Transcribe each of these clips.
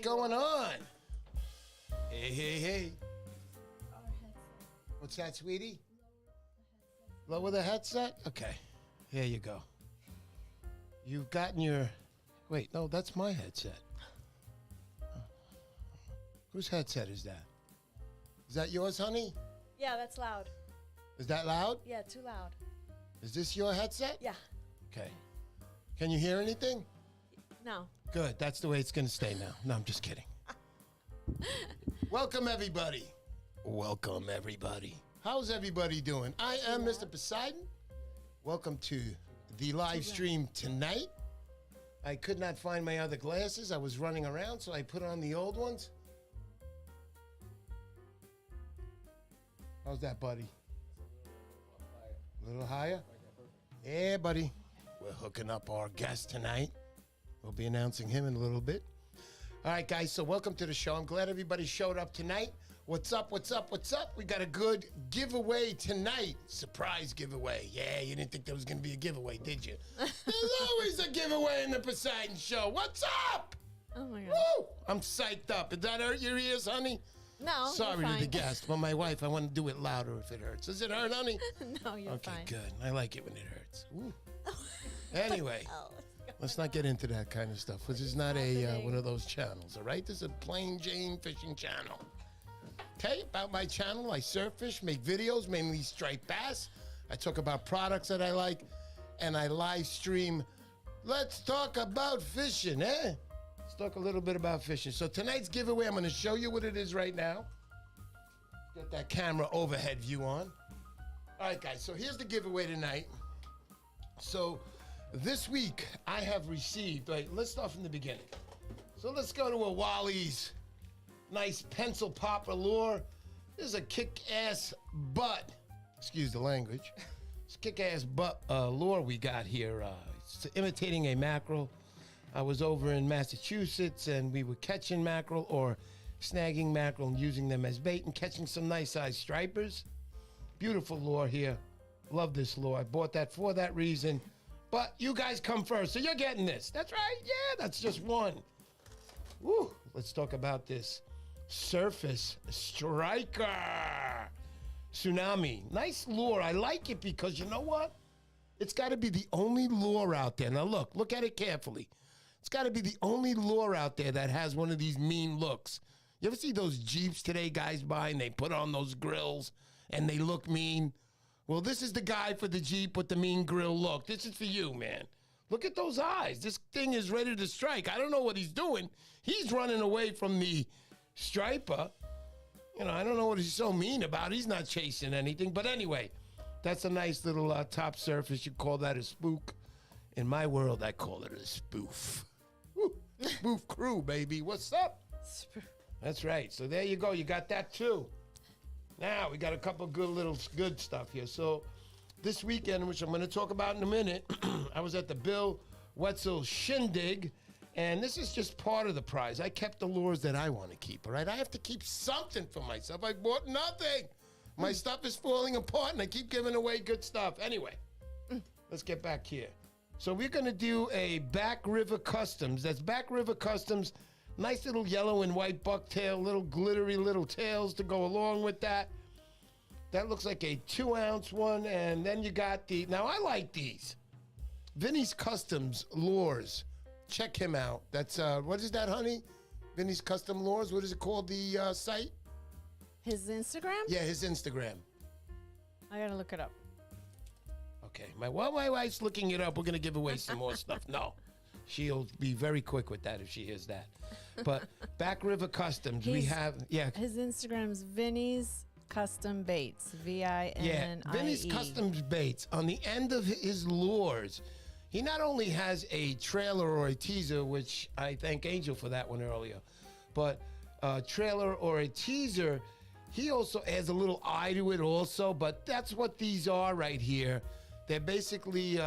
going on? Hey. What's that, sweetie? Lower the headset? Okay. Here you go. You've gotten your... Wait, no, that's my headset. Whose headset is that? Is that yours, honey? Yeah, that's loud. Is that loud? Yeah, too loud. Is this your headset? Yeah. Okay. Can you hear anything? No. Good. That's the way it's going to stay now. No, I'm just kidding. Welcome, everybody. Welcome, everybody. How's everybody doing? I am Mr. Poseidon. Welcome to the live stream tonight. I could not find my other glasses. I was running around, so I put on the old ones. How's that, buddy? A little higher? Yeah, buddy. We're hooking up our guest tonight. We'll be announcing him in a little bit. All right, guys, so welcome to the show. I'm glad everybody showed up tonight. What's up? We got a good giveaway tonight. Surprise giveaway. Yeah, you didn't think there was going to be a giveaway, did you? There's always a giveaway in the Poseidon Show. What's up? Oh, my God. Woo! I'm psyched up. Did that hurt your ears, honey? No, Sorry you're fine. to the guest, but my wife, I want to do it louder if it hurts. Does it hurt, honey? No, you're fine. Okay, good. I like it when it hurts. Ooh. Anyway, let's not get into that kind of stuff. This is not a one of those channels, all right? This is a plain Jane fishing channel. Okay, about my channel, I surf fish, make videos, mainly striped bass. I talk about products that I like, and I live stream. Let's talk about fishing, eh? Let's talk a little bit about fishing. So tonight's giveaway, I'm going to show you what it is right now. Get that camera overhead view on. All right, guys, so here's the giveaway tonight. So this week, I have received, let's start from the beginning. So let's go to a Wally's nice pencil popper lure. This is a kick-ass butt, excuse the language. It's a kick-ass butt lure we got here. It's imitating a mackerel. I was over in Massachusetts and we were catching mackerel or snagging mackerel and using them as bait and catching some nice sized stripers. Beautiful lure here. Love this lure. I bought that for that reason. But you guys come first, so you're getting this. That's right. Yeah, that's just one. Woo. Let's talk about this Surface Striker Tsunami. Nice lure. I like it because you know what? It's got to be the only lure out there. Now look at it carefully. It's got to be the only lure out there that has one of these mean looks. You ever see those Jeeps today guys buy and they put on those grills and they look mean? Well, this is the guy for the Jeep with the mean grill look. This is for you, man. Look at those eyes. This thing is ready to strike. I don't know what he's doing. He's running away from the striper. You know, I don't know what he's so mean about. He's not chasing anything. But anyway, that's a nice little top surface. You call that a spook. In my world, I call it a spoof. Woo. Spoof crew, baby. What's up? That's right. So there you go. You got that too. Now we got a couple good stuff here. So this weekend, which I'm going to talk about in a minute, I was at the Bill Wetzel Shindig, and this is just part of the prize. I kept the lures that I want to keep, all right? I have to keep something for myself. I bought nothing. My stuff is falling apart, and I keep giving away good stuff. Anyway, let's get back here. So we're going to do a Back River Customs. That's Back River Customs. Nice little yellow and white bucktail, little glittery little tails to go along with that. That looks like a 2-ounce one. And then you got now I like these. Vinny's Customs Lures. Check him out. That's, what is that, honey? Vinny's Custom Lures. What is it called, the site? His Instagram? Yeah, his Instagram. I gotta look it up. Okay. While my wife's looking it up, we're going to give away some more stuff. No. She'll be very quick with that if she hears that. But Back River Customs, we have, His Instagram's Vinny's Custom Baits, Vinnie. Yeah, Vinny's Customs Baits. On the end of his lures, he not only has a trailer or a teaser, which I thank Angel for that one earlier, but a trailer or a teaser, he also adds a little eye to it also, but that's what these are right here. They're basically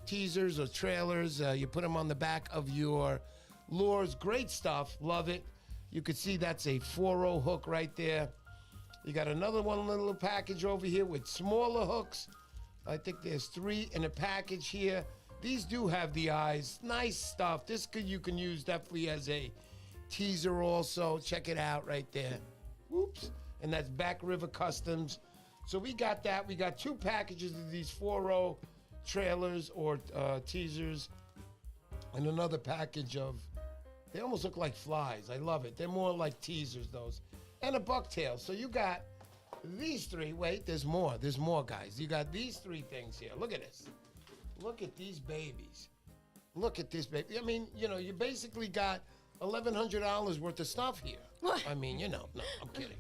teasers or trailers. You put them on the back of your lures. Great stuff. Love it. You could see that's a 4-0 hook right there. You got another one little package over here with smaller hooks. I think there's 3 in a package here. These do have the eyes. Nice stuff. This you can use definitely as a teaser also. Check it out right there. Whoops. And that's Back River Customs. So we got that. We got 2 packages of these 4-row trailers or teasers, and another package of, they almost look like flies. I love it. They're more like teasers, those. And a bucktail. So you got these 3. Wait, there's more. There's more, guys. You got these 3 things here. Look at this. Look at these babies. Look at this baby. I mean, you know, you basically got $1,100 worth of stuff here. I mean, you know, no, I'm kidding.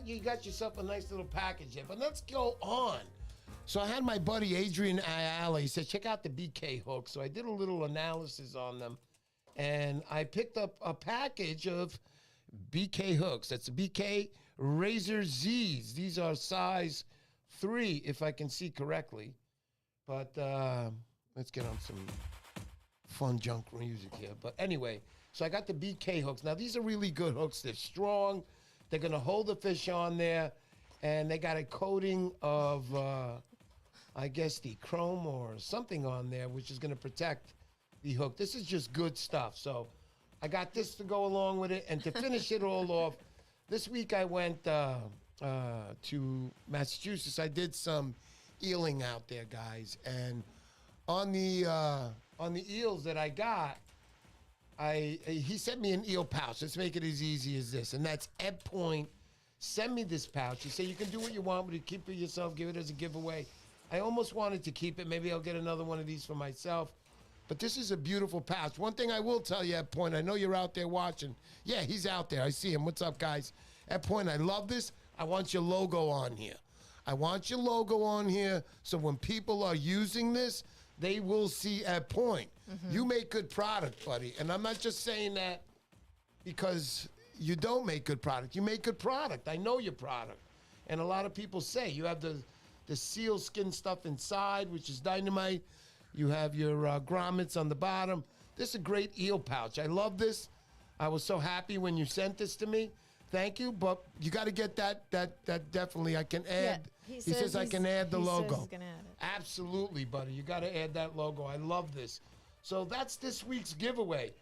You got yourself a nice little package here. But let's go on. So I had my buddy Adrian Ayala. He said, check out the BK hooks. So I did a little analysis on them. And I picked up a package of BK hooks. That's the BK Razor Z's. These are size 3, if I can see correctly. But let's get on some fun junk music here. But anyway, so I got the BK hooks. Now, these are really good hooks. They're strong. They're going to hold the fish on there. And they got a coating of, I guess, the chrome or something on there, which is going to protect the hook. This is just good stuff. So I got this to go along with it. And to finish it all off, this week I went to Massachusetts. I did some eeling out there, guys. And on the eels that I got, he sent me an eel pouch. Let's make it as easy as this. And that's Ed Point. Send me this pouch. He said you can do what you want, but you keep it yourself. Give it as a giveaway. I almost wanted to keep it. Maybe I'll get another one of these for myself. But this is a beautiful pouch. One thing I will tell you, Ed Point, I know you're out there watching. Yeah, he's out there. I see him. What's up, guys? Ed Point, I love this. I want your logo on here. I want your logo on here so when people are using this, they will see Ed Point. Mm-hmm. You make good product, buddy. And I'm not just saying that because you don't make good product. You make good product. I know your product. And a lot of people say you have the seal skin stuff inside, which is dynamite. You have your grommets on the bottom. This is a great eel pouch. I love this. I was so happy when you sent this to me. Thank you, but you got to get that definitely. I can add. Yeah, he says I can add the logo. Says he's gonna add it. Absolutely, buddy. You got to add that logo. I love this. So that's this week's giveaway.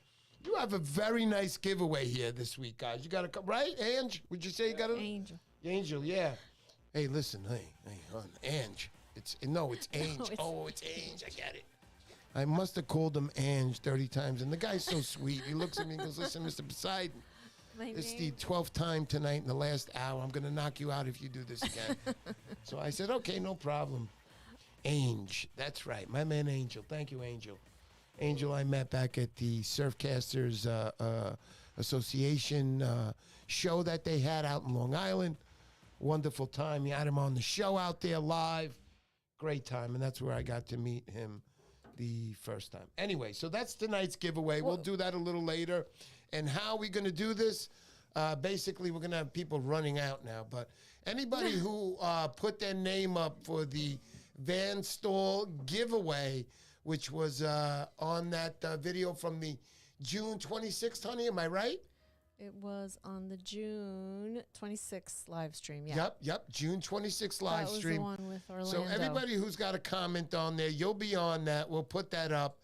You have a very nice giveaway here this week, guys. You got to come, right, Ange? Would you say you got a Angel? Angel, yeah. Hey, listen, hey, hon, Ange. It's Ange. It's Ange. I get it. I must have called him Ange 30 times, and the guy's so sweet. He looks at me and goes, listen, Mr. Poseidon, it's the 12th time tonight in the last hour. I'm going to knock you out if you do this again. So I said, okay, no problem. Ange, that's right. My man Angel. Thank you, Angel. Angel I met back at the Surfcasters Association show that they had out in Long Island. Wonderful time. He had him on the show out there live. Great time, and that's where I got to meet him the first time. Anyway, so that's tonight's giveaway. We'll do that a little later. And how are we going to do this? Basically, we're going to have people running out now. But anybody who put their name up for the Van Stall giveaway, which was on that video from the June 26th, honey, am I right? It was on the June 26th live stream, yeah. Yep, June 26th live stream. That was the one with Orlando. So everybody who's got a comment on there, you'll be on that. We'll put that up.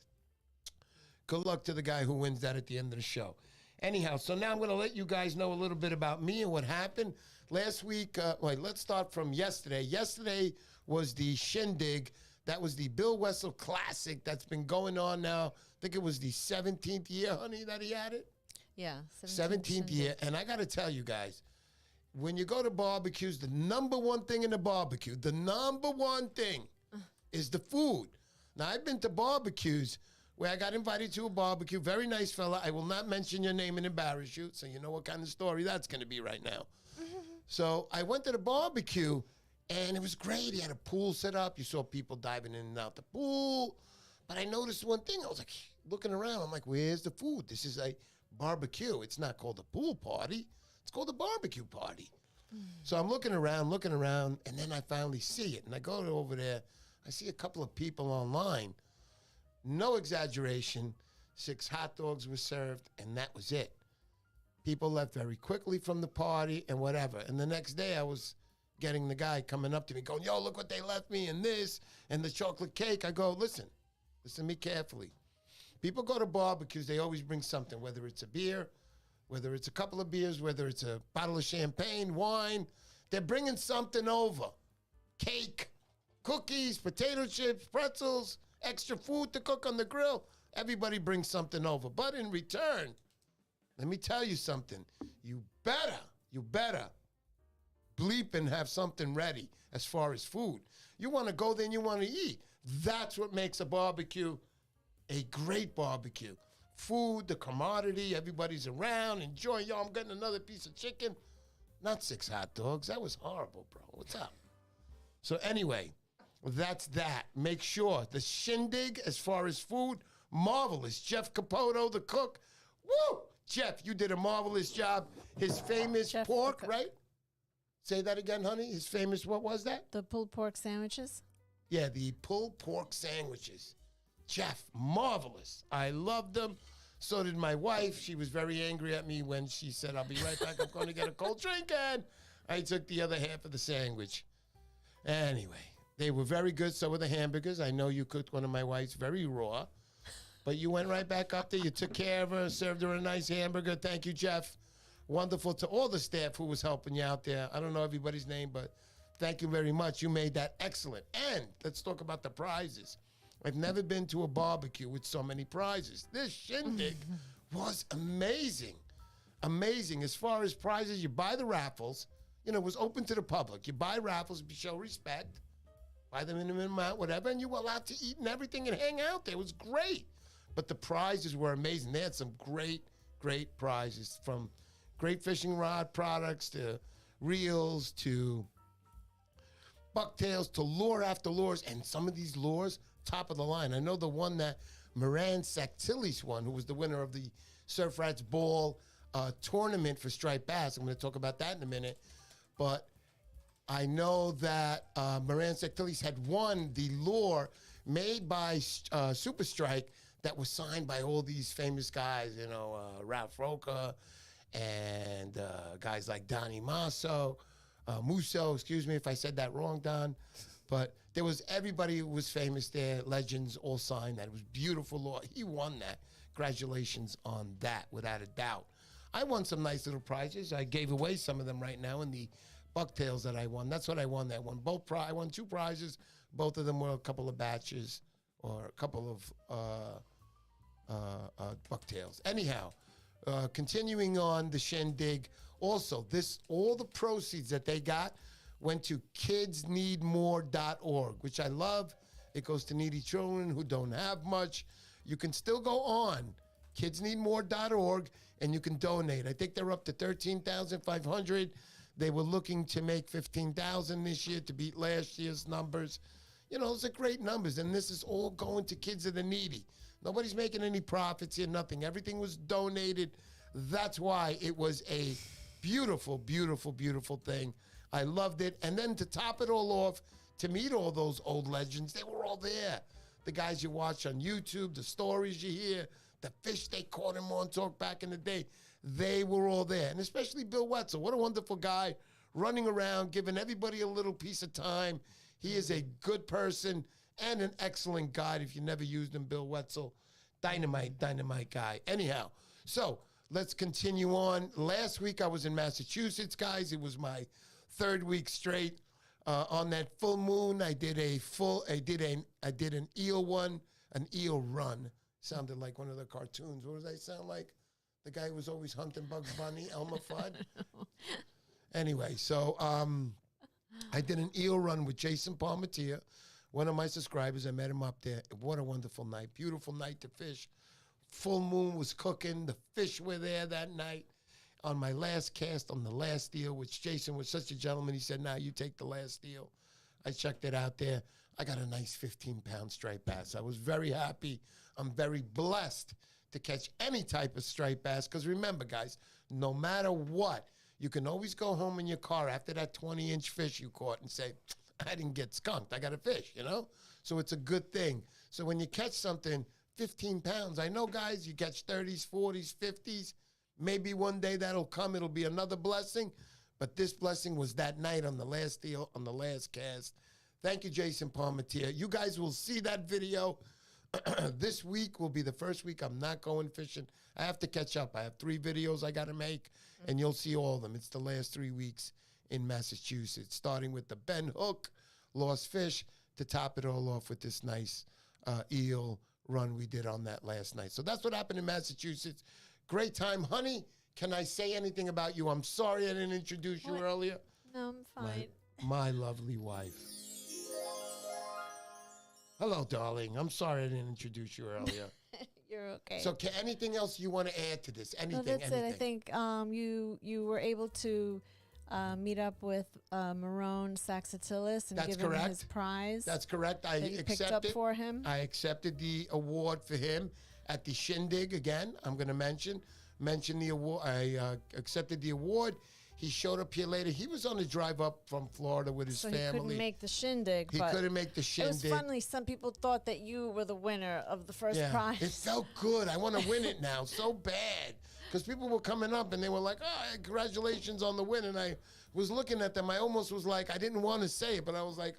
Good luck to the guy who wins that at the end of the show. Anyhow, so now I'm going to let you guys know a little bit about me and what happened. Last week, let's start from yesterday. Yesterday was the Shindig. That was the Bill Wessel Classic that's been going on now. I think it was the 17th year, honey, that he had it. Yeah, 17th year. And I got to tell you guys, when you go to barbecues, the number one thing in the barbecue, the number one thing is the food. Now, I've been to barbecues where I got invited to a barbecue. Very nice fella. I will not mention your name and embarrass you, so you know what kind of story that's going to be right now. So I went to the barbecue, and it was great. He had a pool set up. You saw people diving in and out the pool. But I noticed one thing. I was like, looking around. I'm like, where's the food? This is a barbecue. It's not called a pool party. It's called a barbecue party. So I'm looking around, and then I finally see it. And I go over there. I see a couple of people online. No exaggeration. 6 hot dogs were served, and that was it. People left very quickly from the party and whatever. And the next day I was getting the guy coming up to me going, yo, look what they left me and this and the chocolate cake. I go, listen to me carefully. People go to barbecues, they always bring something, whether it's a beer, whether it's a couple of beers, whether it's a bottle of champagne, wine, they're bringing something over. Cake, cookies, potato chips, pretzels, extra food to cook on the grill. Everybody brings something over. But in return, let me tell you something. You better bleep and have something ready as far as food. You want to go there and you want to eat. That's what makes a barbecue a great barbecue. Food, the commodity, everybody's around, enjoying. Yo, I'm getting another piece of chicken. Not 6 hot dogs. That was horrible, bro. What's up? So anyway, that's that. Make sure the shindig as far as food, marvelous. Jeff Capoto, the cook. Woo! Jeff, you did a marvelous job. His famous Jeff pork, right? Say that again, honey. His famous, what was that? The pulled pork sandwiches. Yeah, the pulled pork sandwiches. Jeff, marvelous. I loved them. So did my wife. She was very angry at me when she said, I'll be right back. I'm going to get a cold drink. And I took the other half of the sandwich. Anyway, they were very good. So were the hamburgers. I know you cooked one of my wife's very raw. But you went right back up there. You took care of her, served her a nice hamburger. Thank you, Jeff. Wonderful to all the staff who was helping you out there. I don't know everybody's name, but thank you very much. You made that excellent. And let's talk about the prizes. I've never been to a barbecue with so many prizes. This shindig was amazing. Amazing. As far as prizes, you buy the raffles. You know, it was open to the public. You buy raffles, you show respect, buy the minimum amount, whatever, and you were allowed to eat and everything and hang out there. It was great. But the prizes were amazing. They had some great, great prizes, from great fishing rod products to reels to bucktails to lure after lures. And some of these lures, top of the line. I know the one that Moran Saktilis won, who was the winner of the Surf Rats Ball tournament for striped bass. I'm going to talk about that in a minute. But I know that Moran Saktilis had won the lure made by Super Strike that was signed by all these famous guys, you know, Ralph Roca and guys like Donnie Musso, excuse me if I said that wrong, Don. But there was everybody who was famous there, legends all signed that. It was beautiful lure. He won that. Congratulations on that, without a doubt. I won some nice little prizes. I gave away some of them right now in the bucktails that I won. That's what I won that one. I won 2 prizes. Both of them were a couple of batches or a couple of bucktails. Anyhow, continuing on the shindig. Also, all the proceeds that they got went to kidsneedmore.org, which I love. It goes to needy children who don't have much. You can still go on kidsneedmore.org and you can donate. I think they're up to $13,500. They were looking to make $15,000 this year to beat last year's numbers. You know, those are great numbers, and this is all going to kids of the needy. Nobody's making any profits here, nothing. Everything was donated. That's why it was a beautiful, beautiful, beautiful thing. I loved it. And then to top it all off, to meet all those old legends, they were all there. The guys you watch on YouTube, the stories you hear, the fish they caught in Montauk back in the day, they were all there. And especially Bill Wetzel. What a wonderful guy, running around, giving everybody a little piece of time. He is a good person and an excellent guide. If you never used him, Bill Wetzel, dynamite guy. Anyhow, so let's continue on. Last week I was in Massachusetts, guys. It was my 3rd week straight. On that full moon, I did an eel run. Sounded like one of the cartoons. What does that sound like? The guy who was always hunting Bugs Bunny, Elmer Fudd. Anyway, so I did an eel run with Jason Palmatier, one of my subscribers. I met him up there. What a wonderful night. Beautiful night to fish. Full moon was cooking. The fish were there that night. On my last cast, on the last eel, which Jason was such a gentleman, he said, "Nah, you take the last eel." I checked it out there. I got a nice 15-pound striped bass. I was very happy. I'm very blessed to catch any type of striped bass, because remember, guys, no matter what, you can always go home in your car after that 20-inch fish you caught and say, "I didn't get skunked. I got a fish," you know? So it's a good thing. So when you catch something, 15 pounds, I know, guys, you catch 30s, 40s, 50s. Maybe one day that'll come. It'll be another blessing. But this blessing was that night on the last deal, on the last cast. Thank you, Jason Palmatier. You guys will see that video This week will be the first week I'm not going fishing. I have to catch up. I have 3 videos I got to make, and you'll see all of them. It's the last 3 weeks in Massachusetts, starting with the Ben Hook Lost Fish to top it all off with this nice eel run we did on that last night. So that's what happened in Massachusetts. Great time. Honey, can I say anything about you? I'm sorry I didn't introduce you earlier. No, I'm fine. My lovely wife. Hello, darling. I'm sorry I didn't introduce you earlier. You're okay. So, anything else you want to add to this? Anything? No, that's anything? it. I think you were able to meet up with Marone Saxatilis and That's give him correct. his prize. That's correct. I that you picked up accepted. for him. I accepted the award for him at the Shindig again. I'm going to mention the award. I accepted the award. He showed up here later. He was on the drive up from Florida with his so family. he couldn't make the shindig. He couldn't make the shindig. It was funny. Some people thought that you were the winner of the first prize. It felt good. I want to win it now so bad. Because people were coming up and they were like, oh, congratulations on the win. And I was looking at them. I almost was like, I didn't want to say it, but I was like,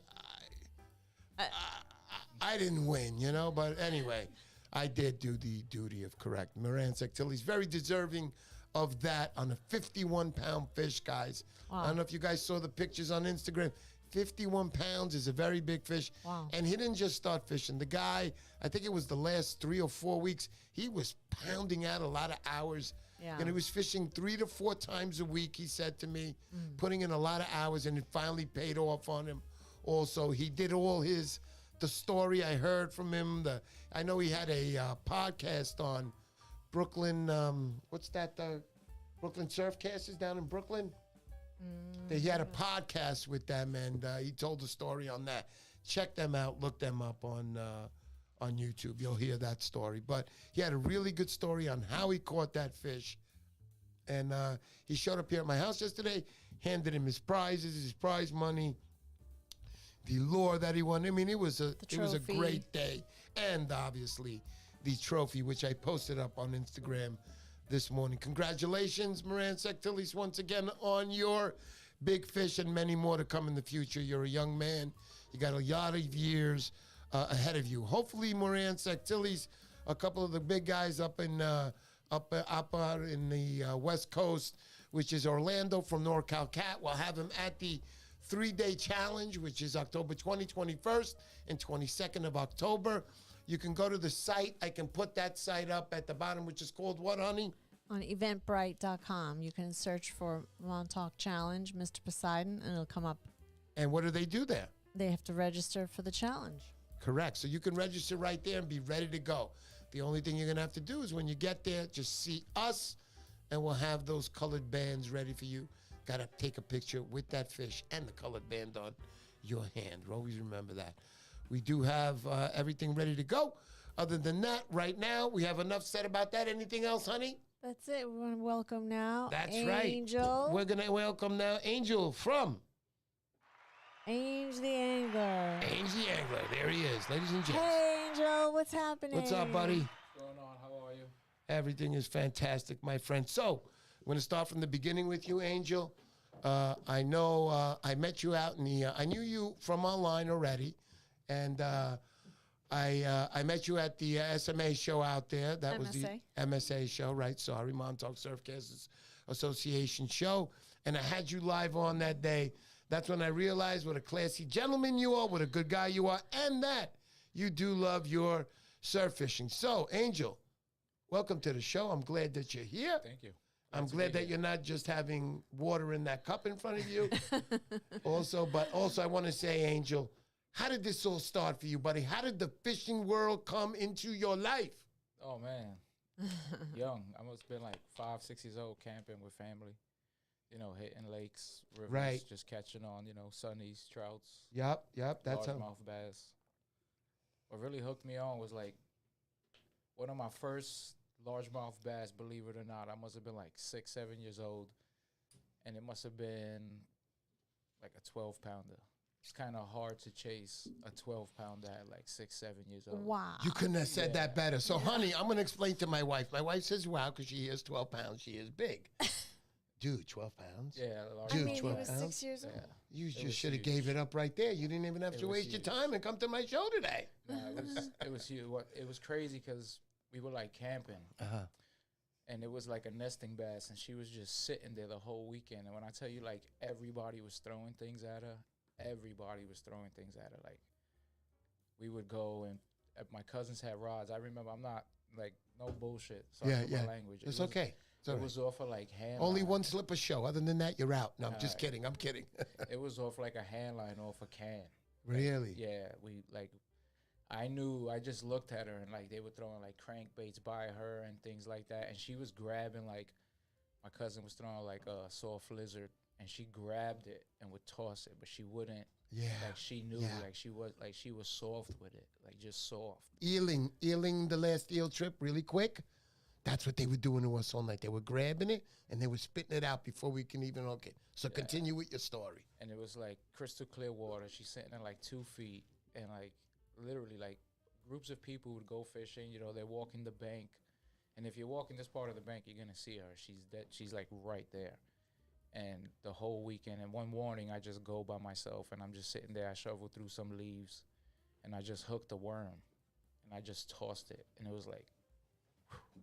I didn't win, you know? But anyway, I did do the duty of correct. Moran Sectilli's very deserving of that on a 51-pound fish, guys. Wow. I don't know if you guys saw the pictures on Instagram. 51 pounds is a very big fish. Wow. And he didn't just start fishing. The guy, I think it was the last 3 or 4 weeks, he was pounding out a lot of hours. Yeah. And he was fishing 3 to 4 times a week, he said to me, putting in a lot of hours, and it finally paid off on him. Also, he did all the story I heard from him. I know he had a podcast on Brooklyn, what's that? Brooklyn Surfcasters down in Brooklyn. He had a podcast with them, and he told the story on that. Check them out. Look them up on YouTube. You'll hear that story. But he had a really good story on how he caught that fish. And he showed up here at my house yesterday, handed him his prizes, his prize money, the lure that he won. I mean, it was a great day. And obviously the trophy, which I posted up on Instagram this morning. Congratulations, Moran Sectillis, once again on your big fish and many more to come in the future. You're a young man. You got a lot of years ahead of you. Hopefully, Moran Sectillis, a couple of the big guys up in the West Coast, which is Orlando from NorCal Cat, will have him at the 3-day challenge, which is October 20, 21st, and 22nd of October. You can go to the site. I can put that site up at the bottom, which is called what, honey? On Eventbrite.com. You can search for Montauk Challenge, Mr. Poseidon, and it'll come up. And what do they do there? They have to register for the challenge. Correct. So you can register right there and be ready to go. The only thing you're going to have to do is when you get there, just see us, and we'll have those colored bands ready for you. Got to take a picture with that fish and the colored band on your hand. Always remember that. We do have everything ready to go. Other than that, right now, we have enough said about that. Anything else, honey? That's it. We want to welcome now That's Angel. right. We're going to welcome now Angel from Angel the Angler. Angel the Angler. There he is, ladies and gents. Hey, Angel. What's happening? What's up, buddy? What's going on? How are you? Everything is fantastic, my friend. So, I'm going to start from the beginning with you, Angel. I know I met you out in the... I knew you from online already, and I met you at the SMA show out there. That was the MSA show, right? Sorry, Montauk Surfcasters Association show. And I had you live on that day. That's when I realized what a classy gentleman you are, what a good guy you are, and that you do love your surf fishing. So, Angel, welcome to the show. I'm glad that you're here. Thank you. I'm glad that you're not just having water in that cup in front of you. Also, I want to say, Angel, how did this all start for you, buddy? How did the fishing world come into your life? Oh, man. Young. I must have been like 5, 6 years old, camping with family. You know, hitting lakes, rivers, Right. just catching on, you know, sunnies, trouts. Yep. That's how. Largemouth bass. What really hooked me on was like one of my first largemouth bass, believe it or not. I must have been like 6, 7 years old. And it must have been like a 12-pounder. It's kind of hard to chase a 12-pounder at like 6, 7 years old. Wow. You couldn't have said that better. So, honey, I'm going to explain to my wife. My wife says, wow, because she is 12 pounds. She is big. Dude, 12 pounds? Yeah, largemouth Dude, I mean, he 12 was pounds? 6 years old. Yeah. You just should have gave it up right there. You didn't even have to waste your time and come to my show today. No, it was huge. It was crazy because we were like camping, and it was like a nesting bass, and she was just sitting there the whole weekend. And when I tell you, like everybody was throwing things at her, Like we would go and my cousins had rods. I remember. I'm not like no bullshit. Sorry for my language. It's okay. It was off of like hand. Only one slip a show. Other than that, you're out. No, I'm just kidding. I'm kidding. It was off like a hand line off a can. Really? Like, yeah. I knew. I just looked at her and like they were throwing like crankbaits by her and things like that. And she was grabbing like my cousin was throwing like a soft lizard, and she grabbed it and would toss it, but she wouldn't. Yeah. Like she knew. Like she was soft with it. Like just soft. Eeling the last eel trip really quick. That's what they were doing to us all night. They were grabbing it, and they were spitting it out before we can even, So continue with your story. And it was, like, crystal clear water. She's sitting at, like, 2 feet. And, like, literally, like, groups of people would go fishing. You know, they're walking the bank. And if you're walking this part of the bank, you're going to see her. She's, like, right there. And the whole weekend. And one morning, I just go by myself, and I'm just sitting there. I shovel through some leaves, and I just hooked a worm. And I just tossed it. And it was, like, whew.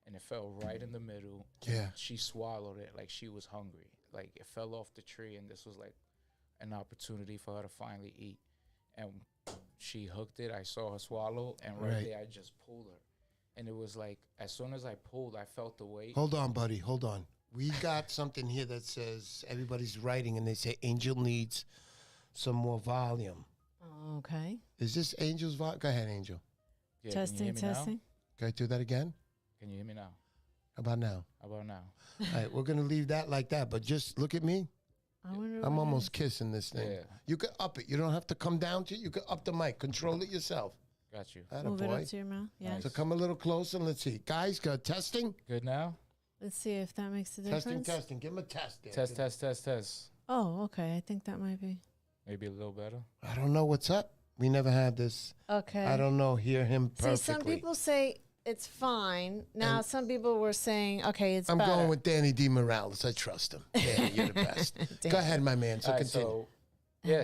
And it fell right in the middle. Yeah. She swallowed it like she was hungry. Like it fell off the tree, and this was like an opportunity for her to finally eat. And she hooked it. I saw her swallow, and right there I just pulled her. And it was like as soon as I pulled, I felt the weight. Hold on, buddy. Hold on. We got something here that says everybody's writing, and they say Angel needs some more volume. Okay. Is this Angel's volume? Go ahead, Angel. Yeah, testing. Can I do that again? Can you hear me now? How about now? All right, we're going to leave that like that, but just look at me. I'm almost kissing this thing. Yeah. You can up it. You don't have to come down to it. You can up the mic. Control it yourself. Got you. Move it up to your mouth. Yeah. Nice. So come a little closer and let's see. Guys, go testing. Good now? Let's see if that makes a difference. Testing. Give him a test. There. Test. Oh, okay. I think that might be. Maybe a little better. I don't know what's up. We never had this. Okay. I don't know. Hear him perfectly. See, some people say it's fine. Now, and some people were saying, okay, it's better. I'm going with Danny D. Morales. I trust him. Danny, you're the best. Go ahead, my man. So continue.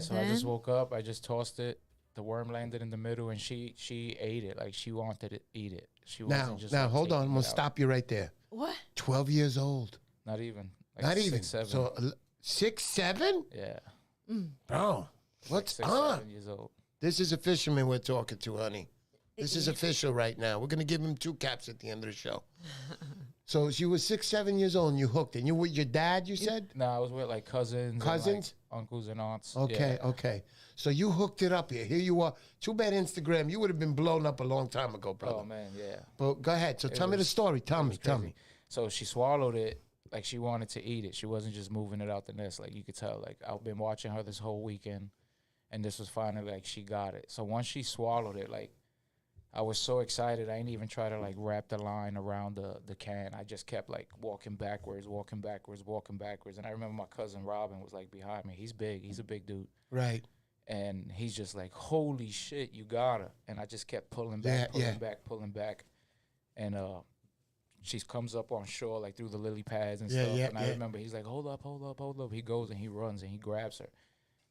So I just woke up. I just tossed it. The worm landed in the middle, and she ate it. Like, she wanted to eat it. She wasn't just now, hold on. I'm going to stop you right there. What? 12 years old. Not even. Like Not 6, even. 7. So 6, 7? Yeah. Bro, what's like 6, on? 7 years old. This is a fisherman we're talking to, honey. This is official right now. We're going to give him 2 caps at the end of the show. So you were 6, 7 years old and you hooked it. And you with your dad, you said? No, I was with like cousins? Cousins? And, like, uncles and aunts. Okay. So you hooked it up here. Here you are. Too bad Instagram. You would have been blown up a long time ago, brother. Oh, man, yeah. But go ahead. So tell me the story. Tell me. So she swallowed it like she wanted to eat it. She wasn't just moving it out the nest. Like you could tell. Like I've been watching her this whole weekend. And this was finally like she got it. So once she swallowed it, like I was so excited. I didn't even try to like wrap the line around the can. I just kept like walking backwards. And I remember my cousin Robin was like behind me. He's big. He's a big dude. Right. And he's just like, holy shit, you got her. And I just kept pulling back. And she comes up on shore like through the lily pads and stuff. And I remember he's like, hold up. He goes and he runs and he grabs her.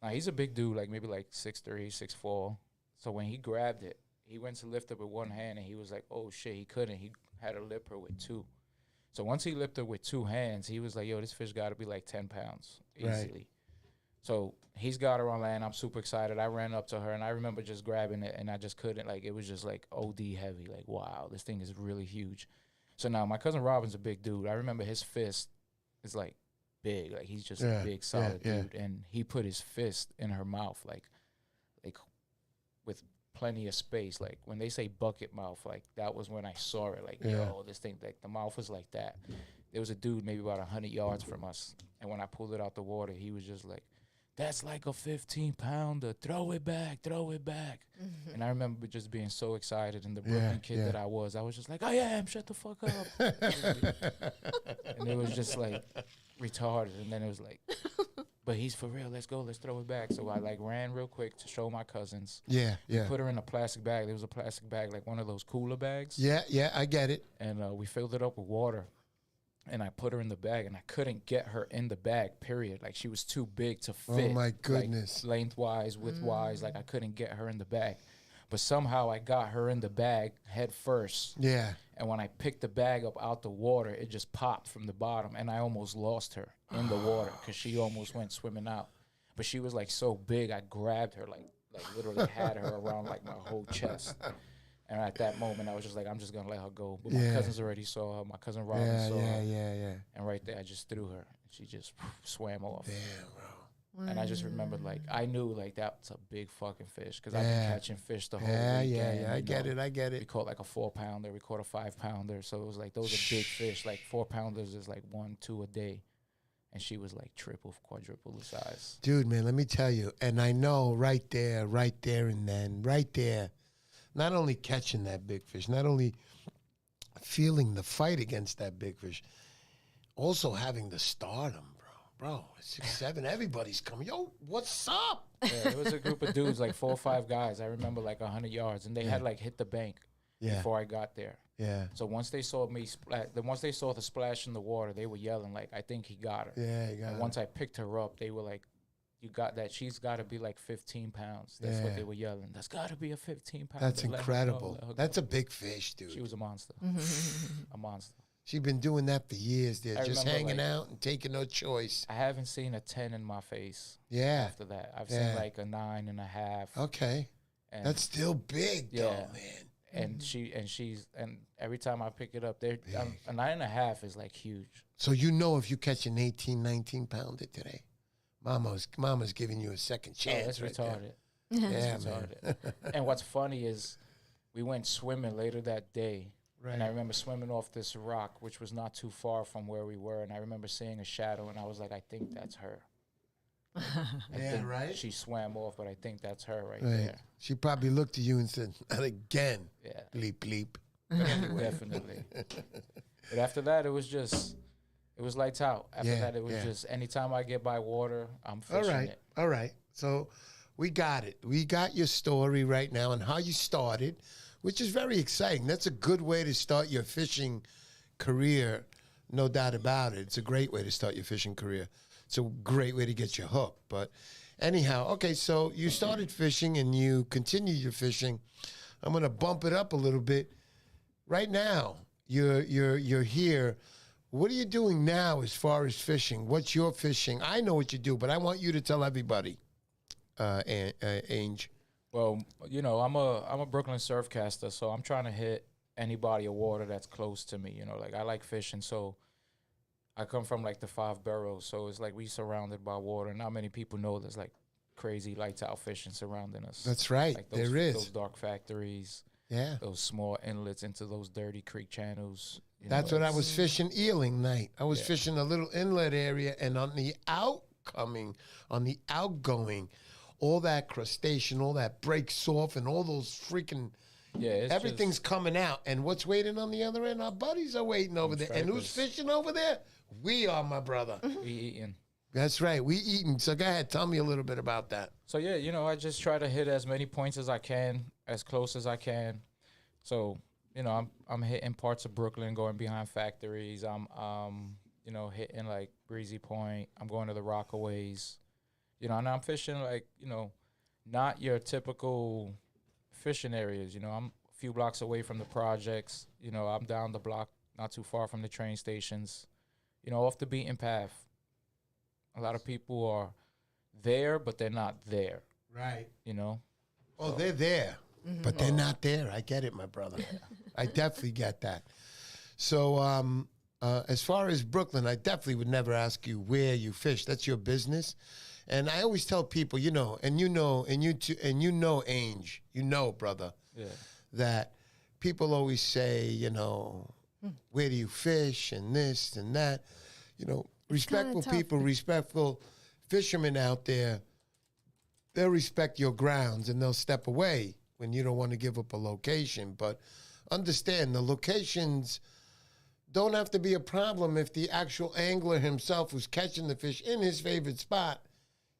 Now, he's a big dude, like maybe like 6'3", 6'4". So when he grabbed it, he went to lift it with one hand, and he was like, oh, shit, he couldn't. He had to lip her with 2. So once he lipped her with 2 hands, he was like, yo, this fish got to be like 10 pounds easily. Right. So he's got her on land. I'm super excited. I ran up to her, and I remember just grabbing it, and I just couldn't. Like, it was just like OD heavy. Like, wow, this thing is really huge. So now my cousin Robin's a big dude. I remember his fist is like big. Like, he's just a big, solid dude. And he put his fist in her mouth, like with plenty of space. Like, when they say bucket mouth, like, that was when I saw it. Like, yo, this thing, like, the mouth was like that. There was a dude maybe about 100 yards from us. And when I pulled it out the water, he was just like, that's like a 15-pounder. Throw it back. Mm-hmm. And I remember just being so excited. And the Brooklyn kid that I was just like, I am. Shut the fuck up. And it was just like retarded. And then it was like, but he's for real. Let's go. Let's throw it back. So I like ran real quick to show my cousins. Yeah. Put her in a plastic bag. There was a plastic bag, like one of those cooler bags. Yeah, I get it. And we filled it up with water. and I put her in the bag, and I couldn't get her in the bag, period. Like, she was too big to fit. Oh, my goodness. Like, lengthwise, widthwise, like, I couldn't get her in the bag. But somehow I got her in the bag head first. Yeah. And when I picked the bag up out the water, it just popped from the bottom, and I almost lost her in the water because she almost went swimming out. But she was, like, so big, I grabbed her, like literally had her around, like, my whole chest. And at that moment, I was just like, I'm just going to let her go. But my cousins already saw her. My cousin Robin saw her. Yeah. And right there, I just threw her. And she just swam off. Damn, bro. And I just remembered, like, I knew, like, that's a big fucking fish. Because I've been catching fish the whole weekend. Yeah. I get it. We caught, like, a 4-pounder. We caught a 5-pounder. So it was, like, those are big fish. Like, 4-pounders is, like, 1, 2 a day. And she was, like, triple, quadruple the size. Dude, man, let me tell you. And I know right there and then, right there, not only catching that big fish, not only feeling the fight against that big fish, also having the stardom, bro. 6'7", everybody's coming. Yo, what's up? Yeah, it was a group of dudes, like 4 or 5 guys. I remember, like, 100 yards, and they had, like, hit the bank before I got there. Yeah. So once they saw me, once they saw the splash in the water, they were yelling, like, I think he got her. Yeah, he got her. And once I picked her up, they were like, you got that. She's got to be like 15 pounds. That's what they were yelling. That's got to be a 15-pound. That's incredible. That's a big fish, dude. She was a monster. A monster. She's been doing that for years. They're I just remember, hanging like, out and taking no choice. I haven't seen a 10 in my face. Yeah. After that, I've seen like a 9.5. Okay. And that's still big, though, man. And every time I pick it up, a 9.5 is like huge. So you know if you catch an 18, 19 pounder today, Mama's giving you a second chance. That's right retarded. Yeah, retarded. And what's funny is we went swimming later that day. Right. And I remember swimming off this rock, which was not too far from where we were. And I remember seeing a shadow, and I was like, I think that's her. Right? She swam off, but I think that's her right there. She probably looked at you and said, not again. Yeah. Bleep, bleep. Definitely. But after that, it was lights out. After that, it was just anytime I get by water, I'm fishing it. All right. So we got it. We got your story right now and how you started, which is very exciting. That's a good way to start your fishing career, no doubt about it. It's a great way to start your fishing career. It's a great way to get your hook. But anyhow, okay, so you started fishing and you continued your fishing. I'm going to bump it up a little bit. Right now, you're here. What are you doing now as far as fishing? What's your fishing? I know what you do, but I want you to tell everybody, Ange. Well, I'm a Brooklyn surf caster, so I'm trying to hit any body of water that's close to me. Like I like fishing, so I come from like the 5 boroughs, so it's like we surrounded by water. Not many people know there's like crazy lights out fishing surrounding us. That's right. Like there is those dark factories. Yeah. Those small inlets into those dirty creek channels. That's what I was fishing eeling night. I was fishing a little inlet area, and on the outgoing, all that crustacean, all that breaks off, and all those freaking everything's coming out. And what's waiting on the other end? Our buddies are waiting over there. And who's fishing over there? We are, my brother. We eating. That's right. We eating. So go ahead. Tell me a little bit about that. So, I just try to hit as many points as I can, as close as I can. So, I'm hitting parts of Brooklyn, going behind factories. I'm, hitting like Breezy Point. I'm going to the Rockaways. And I'm fishing like, not your typical fishing areas. I'm a few blocks away from the projects. I'm down the block, not too far from the train stations. Off the beaten path. A lot of people are there, but they're not there. Right. Oh, so. They're there, but they're not there. I get it, my brother. I definitely get that. So as far as Brooklyn, I definitely would never ask you where you fish. That's your business. And I always tell people, Ange, brother, that people always say, where do you fish and this and that. Respectful people, respectful fishermen out there, they'll respect your grounds and they'll step away when you don't want to give up a location. But understand, the locations don't have to be a problem if the actual angler himself who's catching the fish in his favorite spot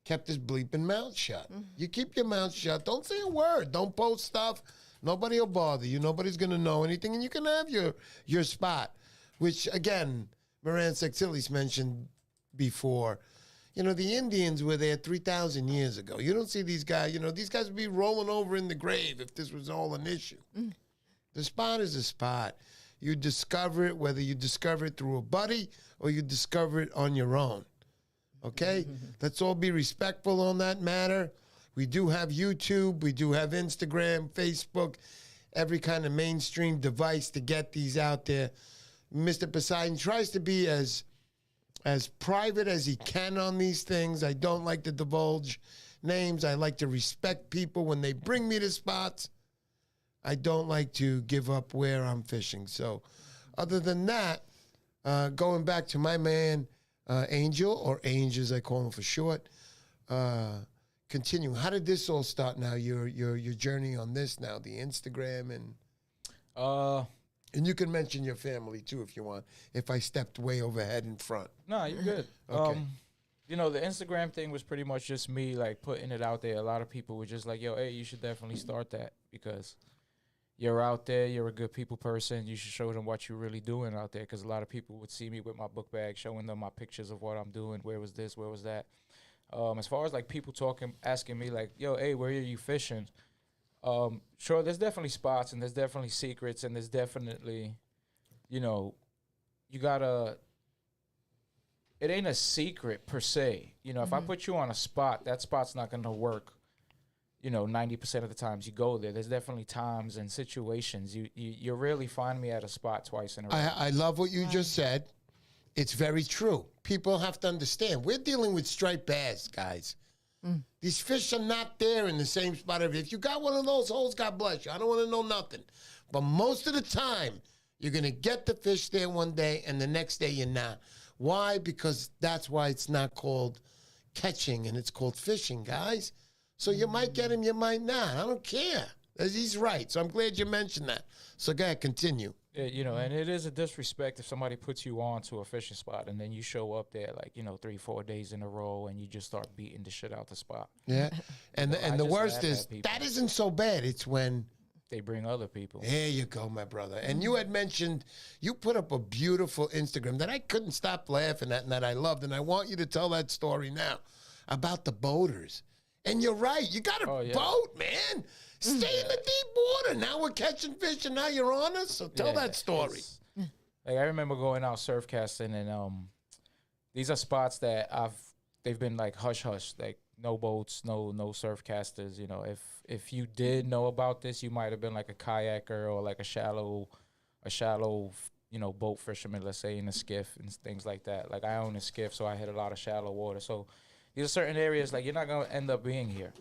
kept his bleeping mouth shut. You keep your mouth shut. Don't say a word. Don't post stuff. Nobody will bother you. Nobody's going to know anything. And you can have your spot, which, again, Moran Sextilis mentioned before, the Indians were there 3,000 years ago. You don't see these guys, these guys would be rolling over in the grave if this was all an issue. The spot is a spot. You discover it, whether you discover it through a buddy or you discover it on your own. Okay? Let's all be respectful on that matter. We do have YouTube. We do have Instagram, Facebook, every kind of mainstream device to get these out there. Mr. Poseidon tries to be as private as he can on these things. I don't like to divulge names. I like to respect people when they bring me to spots. I don't like to give up where I'm fishing. So other than that, going back to my man, Angel, or Ange as I call him for short, continue. How did this all start now, your journey on this now, the Instagram and you can mention your family too if you want, if I stepped way overhead in front. No, you're good. Okay. The Instagram thing was pretty much just me, like, putting it out there. A lot of people were just like, yo, hey, you should definitely start that because you're out there, you're a good people person, you should show them what you're really doing out there, because a lot of people would see me with my book bag, showing them my pictures of what I'm doing, where was this, where was that. As far as, like, people asking me, like, yo, hey, where are you fishing? Sure, there's definitely spots, and there's definitely secrets, and there's definitely, you gotta, it ain't a secret per se. If I put you on a spot, that spot's not gonna work 90% of the times you go there. There's definitely times and situations. You rarely find me at a spot twice in a row. I love what you just said. It's very true. People have to understand. We're dealing with striped bass, guys. These fish are not there in the same spot. If you got one of those holes, God bless you. I don't want to know nothing. But most of the time, you're going to get the fish there one day, and the next day you're not. Why? Because that's why it's not called catching, and it's called fishing, guys. So you might get him, you might not. I don't care. He's right. So I'm glad you mentioned that. So go ahead, continue. Yeah, and it is a disrespect if somebody puts you on to a fishing spot and then you show up there 3-4 days in a row and you just start beating the shit out the spot. Yeah. And the worst is that isn't so bad. It's when they bring other people. There you go, my brother. And you had mentioned, you put up a beautiful Instagram that I couldn't stop laughing at and that I loved. And I want you to tell that story now about the boaters. And you're right. You got a boat, man. Stay in the deep water. Now we're catching fish, and now you're on us. So tell that story. Like, I remember going out surf casting, and these are spots that they've been like hush hush, like no boats, no surf casters. If you did know about this, you might have been like a kayaker or like a shallow boat fisherman, let's say, in a skiff and things like that. Like, I own a skiff, so I hit a lot of shallow water. So these are certain areas like you're not gonna end up being here,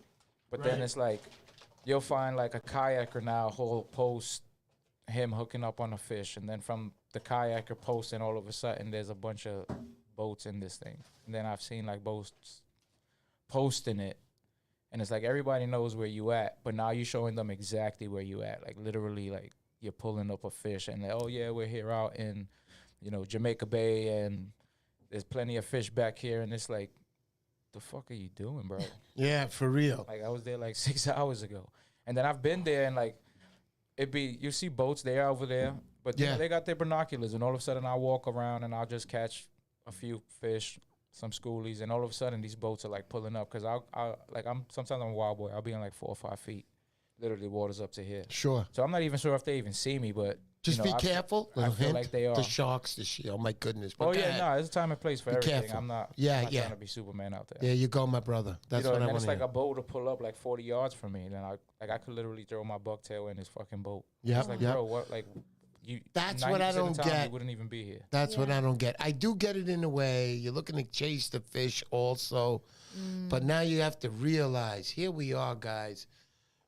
but then it's like, you'll find like a kayaker now who'll post him hooking up on a fish, and then from the kayaker posting, all of a sudden there's a bunch of boats in this thing. And then I've seen like boats posting it, and it's like everybody knows where you at, but now you're showing them exactly where you at. Like, literally, like, you're pulling up a fish, and oh yeah, we're here out in Jamaica Bay, and there's plenty of fish back here, and it's like, the fuck are you doing, bro? Yeah, for real. Like, I was there like 6 hours ago, and then I've been there, and like, you see boats there over there, but they got their binoculars, and all of a sudden I walk around and I'll just catch a few fish, some schoolies, and all of a sudden these boats are like pulling up, because sometimes I'm a wild boy. I'll be in like 4 or 5 feet, literally water's up to here. Sure. So I'm not even sure if they even see me, but just be careful. I feel like they are. The sharks, the shit. Oh my goodness. But there's a time and place for everything. Careful. I'm not trying to be Superman out there. There you go, my brother. That's what I want to hear. It's like a boat to pull up like 40 yards from me, and then I could literally throw my bucktail in this fucking boat. Yeah. It's like, bro, what, like, you? That's what I don't get. You wouldn't even be here. That's what I don't get. I do get it in a way. You're looking to chase the fish also, but now you have to realize, here we are, guys.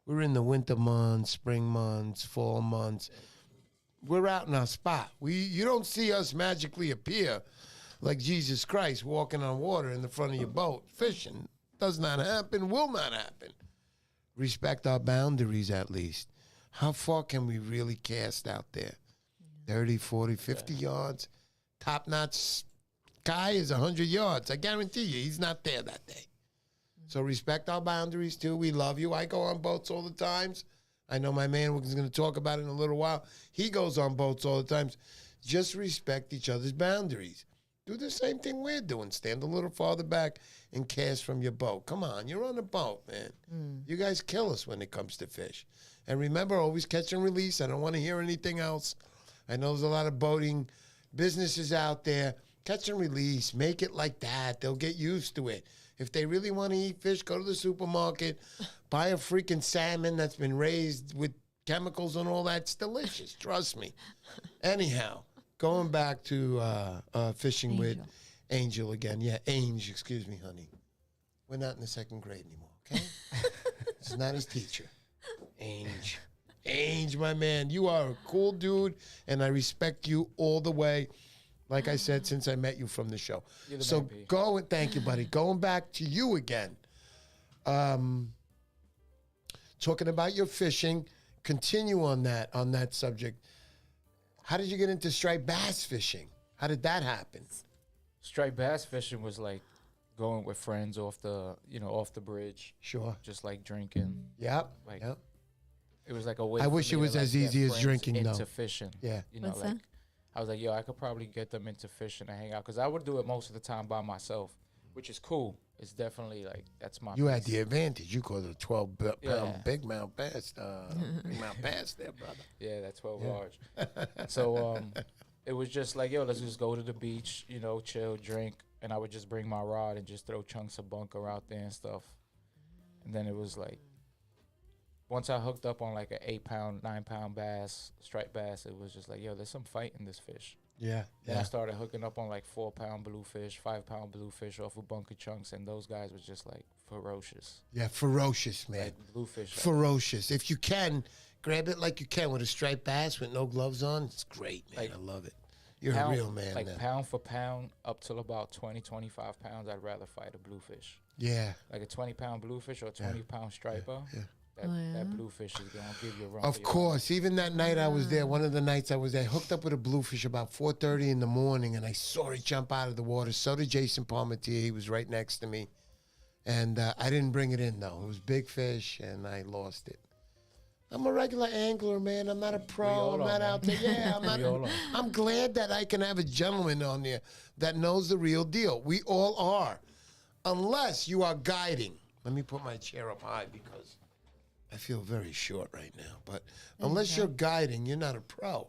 We're in the winter months, spring months, fall months. We're out in our spot. You don't see us magically appear like Jesus Christ walking on water in the front of your boat fishing. Does not happen, will not happen. Respect our boundaries, at least. How far can we really cast out there? 30, 40, 50 yards? Top-notch guy is 100 yards. I guarantee you, he's not there that day. So respect our boundaries, too. We love you. I go on boats all the times. I know my man is going to talk about it in a little while. He goes on boats all the time. Just respect each other's boundaries. Do the same thing we're doing. Stand a little farther back and cast from your boat. Come on, you're on a boat, man. You guys kill us when it comes to fish. And remember, always catch and release. I don't want to hear anything else. I know there's a lot of boating businesses out there. Catch and release. Make it like that. They'll get used to it. If they really want to eat fish, go to the supermarket, buy a freaking salmon that's been raised with chemicals and all that. It's delicious. Trust me. Anyhow, going back to fishing with Angel again. Yeah, Ange, excuse me, honey. We're not in the second grade anymore, okay? It's not his teacher. Ange. Ange, my man. You are a cool dude, and I respect you all the way. Like I said, since I met you from the show. So thank you, buddy. Going back to you again. Talking about your fishing, continue on that subject. How did you get into striped bass fishing? How did that happen? Striped bass fishing was like going with friends off the bridge. Sure. Just like drinking. Yep. Like yep. It was like a way. I wish it was as easy as drinking, though. Into fishing. Yeah. What's that? I was like, yo, I could probably get them into fishing and hang out. Because I would do it most of the time by myself, which is cool. It's definitely like, that's my You piece. had the advantage. You caught a 12-pound big mouth bass. Big mouth bass there, brother. Yeah, that 12 large. So it was just like, yo, let's just go to the beach, chill, drink. And I would just bring my rod and just throw chunks of bunker out there and stuff. And then it was like, once I hooked up on like an 8-pound, 9-pound bass, striped bass, it was just like, yo, there's some fight in this fish. Yeah. Then I started hooking up on like 4-pound bluefish, 5-pound bluefish off of bunker chunks, and those guys was just like ferocious. Yeah, ferocious, man. Like bluefish. Ferocious. If you can, grab it like you can with a striped bass with no gloves on. It's great, man. I love it. You're a real man. Like then. Pound for pound, up till about 20, 25 pounds, I'd rather fight a bluefish. Yeah. Like a 20-pound bluefish or a 20-pound striper. Yeah. That bluefish is going to give you a run. Of course. Even that night I was there, one of the nights I was there, hooked up with a bluefish about 4:30 in the morning, and I saw it jump out of the water. So did Jason Palmetier. He was right next to me. And I didn't bring it in, though. It was big fish, and I lost it. I'm a regular angler, man. I'm not a pro. I'm not out there. Yeah, I'm not. I'm glad that I can have a gentleman on there that knows the real deal. We all are. Unless you are guiding. Let me put my chair up high because I feel very short right now. But unless you're guiding, you're not a pro.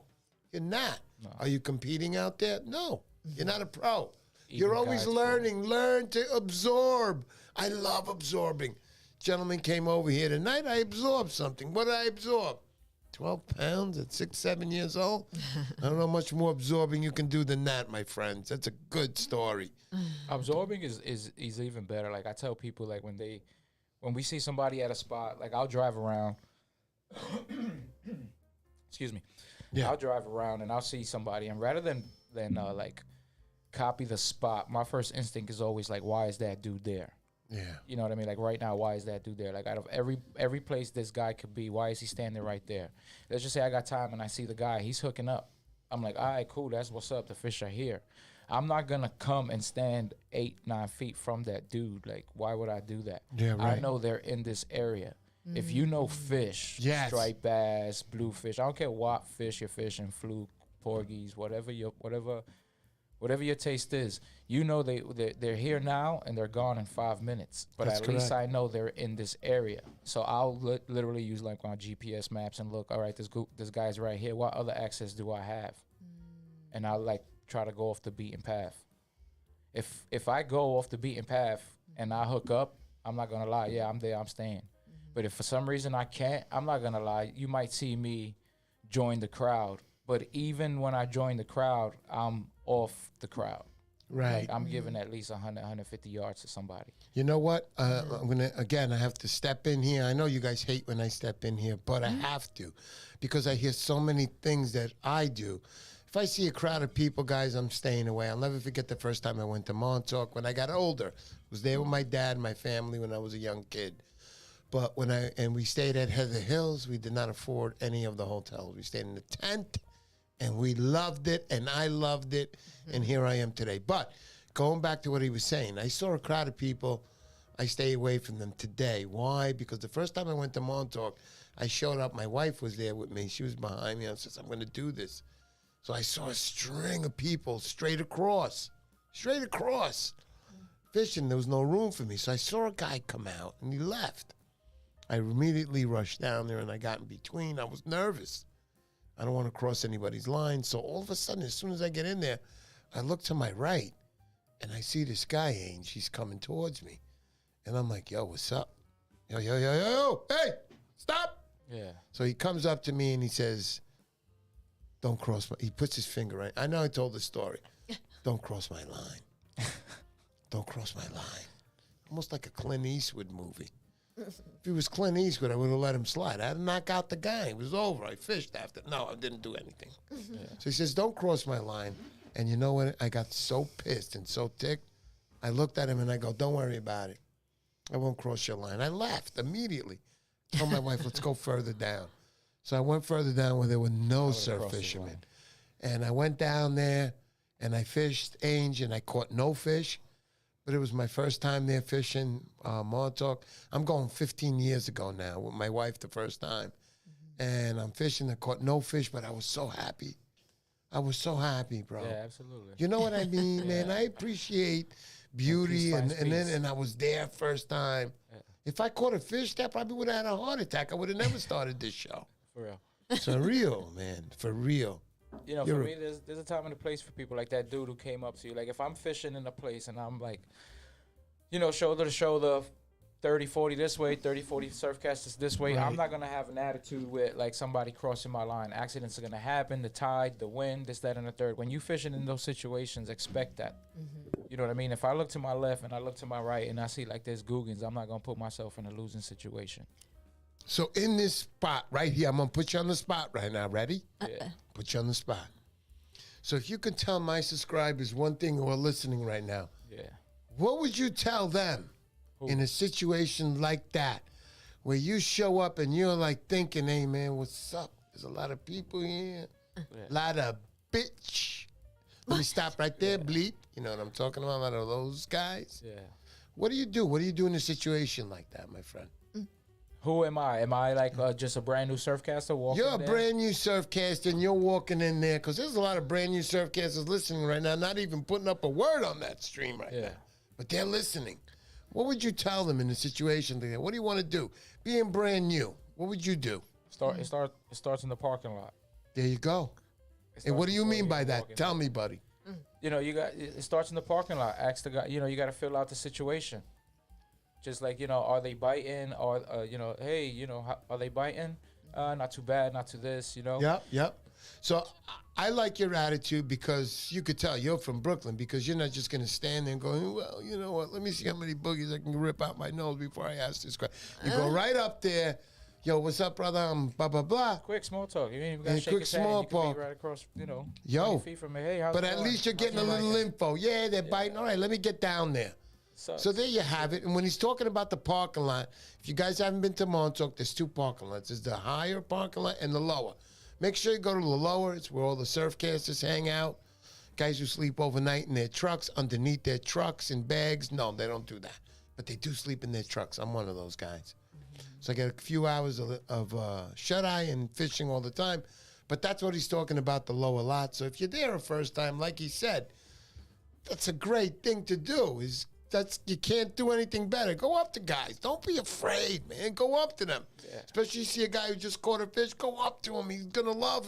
You're not. No. Are you competing out there? No. You're not a pro. You're always learning. Learn to absorb. I love absorbing. Gentleman came over here tonight. I absorbed something. What did I absorb? 12 pounds at 6, 7 years old? I don't know how much more absorbing you can do than that, my friends. That's a good story. Absorbing is even better. Like I tell people, like when we see somebody at a spot, like I'll drive around. Excuse me. Yeah. I'll drive around and I'll see somebody, and rather than like copy the spot, my first instinct is always like, why is that dude there? Yeah. You know what I mean? Like right now, why is that dude there? Like out of every place this guy could be, why is he standing right there? Let's just say I got time and I see the guy, he's hooking up. I'm like, all right, cool, that's what's up. The fish are here. I'm not going to come and stand 8, 9 feet from that dude. Like, why would I do that? Yeah, right. I know they're in this area. If you know fish, striped bass, bluefish, I don't care what fish you're fishing, fluke, porgies, whatever your taste is, you know they're here now and they're gone in 5 minutes. But at least I know they're in this area. So I'll literally use like my GPS maps and look, all right, this guy's right here. What other access do I have? And I'll like try to go off the beaten path. If I go off the beaten path and I hook up, I'm not going to lie. Yeah, I'm there, I'm staying. But if for some reason I can't, I'm not going to lie. You might see me join the crowd. But even when I join the crowd, I'm off the crowd. Right. Like I'm giving at least 100, 150 yards to somebody. You know what? I'm gonna again. I have to step in here. I know you guys hate when I step in here, but I have to, because I hear so many things that I do. If I see a crowd of people, guys, I'm staying away. I'll never forget the first time I went to Montauk when I got older. I was there with my dad and my family when I was a young kid. But we stayed at Heather Hills. We did not afford any of the hotels. We stayed in the tent. And we loved it, and I loved it, and here I am today. But going back to what he was saying, I saw a crowd of people. I stay away from them today. Why? Because the first time I went to Montauk, I showed up. My wife was there with me. She was behind me. I said, I'm going to do this. So I saw a string of people straight across, fishing. There was no room for me. So I saw a guy come out, and he left. I immediately rushed down there, and I got in between. I was nervous. I don't want to cross anybody's line. So all of a sudden, as soon as I get in there, I look to my right, and I see this guy, Ainge. He's coming towards me. And I'm like, yo, what's up? Yo, hey, stop. Yeah. So he comes up to me, and he says, don't cross my, he puts his finger right. I know I told the story. Don't cross my line. Don't cross my line. Almost like a Clint Eastwood movie. If he was Clint Eastwood, I would have let him slide. I had to knock out the guy. It was over. I fished after. No, I didn't do anything. Yeah. So he says, don't cross my line. And you know what? I got so pissed and so ticked. I looked at him and I go, don't worry about it. I won't cross your line. I left immediately. Told my wife, let's go further down. So I went further down where there were no surf fishermen. And I went down there and I fished Ainge and I caught no fish. But it was my first time there fishing Montauk. I'm going 15 years ago now with my wife the first time. And I'm fishing. I caught no fish, but I was so happy. I was so happy, bro. Yeah, absolutely. You know what I mean, man? I appreciate beauty. And I was there first time. Yeah. If I caught a fish, that probably would have had a heart attack. I would have never started this show. For real. For real, man. For real. You know, for me, there's a time and a place for people like that dude who came up to you. Like, if I'm fishing in a place and I'm like, you know, shoulder to shoulder, 30, 40 this way, 30, 40 surfcasters this way, right. I'm not going to have an attitude with, like, somebody crossing my line. Accidents are going to happen, the tide, the wind, this, that, and the third. When you fishing in those situations, expect that. You know what I mean? If I look to my left and I look to my right and I see, like, there's Googans, I'm not going to put myself in a losing situation. So in this spot right here, I'm going to put you on the spot right now. Ready? Yeah. Put you on the spot. So if you could tell my subscribers one thing who are listening right now, what would you tell them in a situation like that where you show up and you're like thinking, hey, man, what's up? There's a lot of people here. A lot of bitch. Let me stop right there, bleep. You know what I'm talking about? A lot of those guys. Yeah. What do you do? What do you do in a situation like that, my friend? Who am I? Am I like just a brand new surfcaster walking You're a brand new surfcaster and you're walking in there because there's a lot of brand new surfcasters listening right now, not even putting up a word on that stream right now. But they're listening. What would you tell them in a situation like that? What do you want to do? Being brand new, what would you do? It starts in the parking lot. There you go. And what do you mean by that? Tell me, buddy. You know, it starts in the parking lot. Ask the guy, you know, you got to fill out the situation. Just like, you know, are they biting? Or, you know, hey, you know, are they biting? Not too bad, not too this, you know? Yep. So I like your attitude because you could tell you're from Brooklyn because you're not just going to stand there and go, well, you know what, let me see how many boogies I can rip out my nose before I ask this question. You go right up there. Yo, what's up, brother? I'm blah, blah, blah. Quick small talk. You ain't even got to shake his hand. You can be right across, you know, 20 feet from me. Hey, how's it going? But at least you're getting a little info. Yeah, they're biting. All right, let me get down there. So there you have it. And when he's talking about the parking lot, if you guys haven't been to Montauk, there's two parking lots. There's the higher parking lot and the lower. Make sure you go to the lower. It's where all the surfcasters hang out. Guys who sleep overnight in their trucks, underneath their trucks and bags. No, they don't do that. But they do sleep in their trucks. I'm one of those guys. So I get a few hours of shut-eye and fishing all the time. But that's what he's talking about, the lower lot. So if you're there a first time, like he said, that's a great thing to do. You can't do anything better. Go up to guys. Don't be afraid, man. Go up to them. Yeah. Especially you see a guy who just caught a fish. Go up to him. He's going to love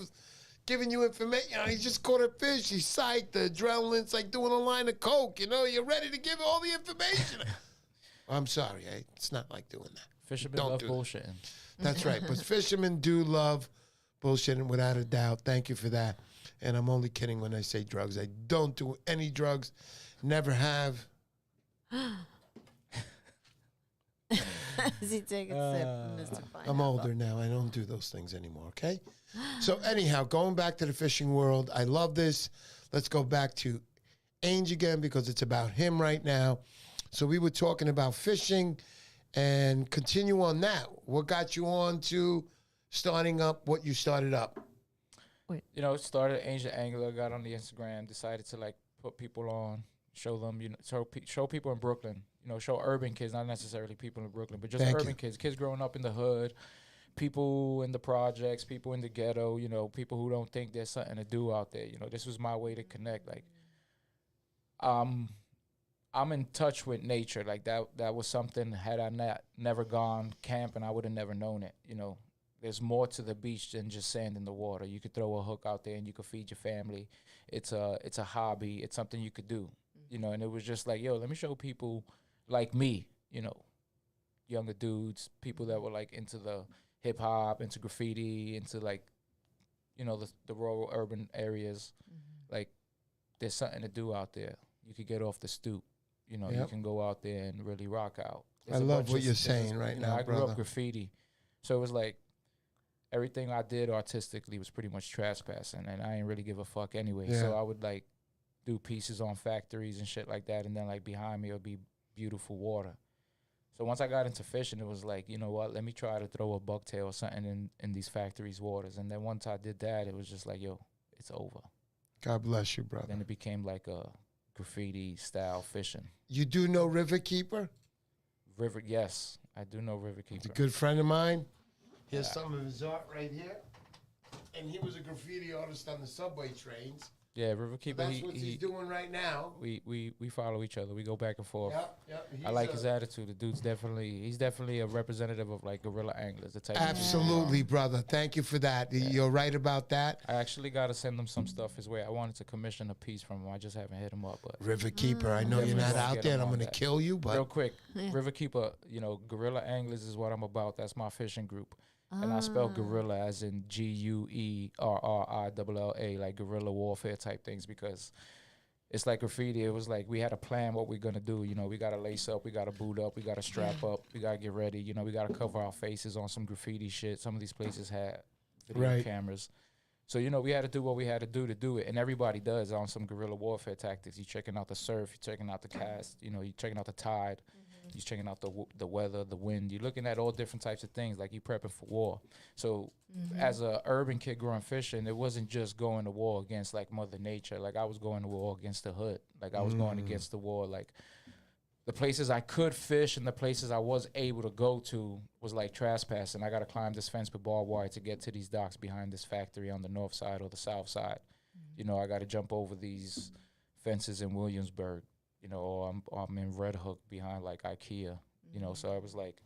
giving you information. You know, he just caught a fish. He's psyched. The adrenaline's like doing a line of coke. You know, you're ready to give all the information. I'm sorry. It's not like doing that. Fishermen love bullshitting. That's right. But fishermen do love bullshitting without a doubt. Thank you for that. And I'm only kidding when I say drugs. I don't do any drugs. Never have. As he takes a sip, Mr. Pineapple. I'm older now. I don't do those things anymore, okay? So anyhow, going back to the fishing world, I love this. Let's go back to Ainge again because it's about him right now. So we were talking about fishing and continue on that. What got you on to starting up what you started up? You know, started Ainge the Angler, got on the Instagram, decided to like put people on, show them, you know, show people in Brooklyn, you know, show urban kids, not necessarily people in Brooklyn, but just urban kids growing up in the hood, people in the projects, people in the ghetto, you know, people who don't think there's something to do out there. You know, this was my way to connect. Like, I'm in touch with nature. Like that was something, had I never gone camping, I would have never known it. You know, there's more to the beach than just sand in the water. You could throw a hook out there and you could feed your family. It's a hobby. It's something you could do. You know, and it was just like, yo, let me show people like me, you know, younger dudes, people that were like into the hip hop, into graffiti, into like, you know, the rural urban areas. Like, there's something to do out there. You could get off the stoop. You know, you can go out there and really rock out. I love what you're saying right now, I grew brother. up graffiti. So it was like everything I did artistically was pretty much trespassing, and I didn't really give a fuck anyway. Yeah. So I would like do pieces on factories and shit like that, and then like behind me would be beautiful water. So once I got into fishing, it was like, you know what, let me try to throw a bucktail or something in these factories' waters. And then once I did that, it was just like, yo, it's over. God bless you, brother. Then it became like a graffiti style fishing. You do know Riverkeeper? Yes, I do know Riverkeeper. He's a good friend of mine. Here's some of his art right here. And he was a graffiti artist on the subway trains. Yeah, Riverkeeper. That's what he's doing right now. We follow each other. We go back and forth. Yep. I like his attitude. The dude's he's definitely a representative of like guerrilla anglers. The type. Absolutely, brother. Thank you for that. Yeah. You're right about that. I actually got to send him some stuff his way. I wanted to commission a piece from him. I just haven't hit him up. But Riverkeeper, I know you're not out there and I'm going to kill you, but real quick, Riverkeeper, you know, Guerrilla Anglers is what I'm about. That's my fishing group. And I spell guerrilla as in Guerrilla, like guerrilla warfare type things, because it's like graffiti. It was like we had a plan what we're going to do. You know, we got to lace up, we got to boot up, we got to strap up, we got to get ready. You know, we got to cover our faces on some graffiti shit. Some of these places had video cameras. So, you know, we had to do what we had to do it. And everybody does on some guerrilla warfare tactics. You're checking out the surf, you're checking out the cast, you know, you're checking out the tide. You're checking out the weather, the wind. You're looking at all different types of things, like you prepping for war. So as a urban kid growing fishing, it wasn't just going to war against like Mother Nature. Like I was going to war against the hood. Like I was going against the war. Like the places I could fish and the places I was able to go to was like trespassing. I got to climb this fence with barbed wire to get to these docks behind this factory on the north side or the south side. You know, I got to jump over these fences in Williamsburg. You know, or I'm in Red Hook behind like IKEA, you know, so I was like,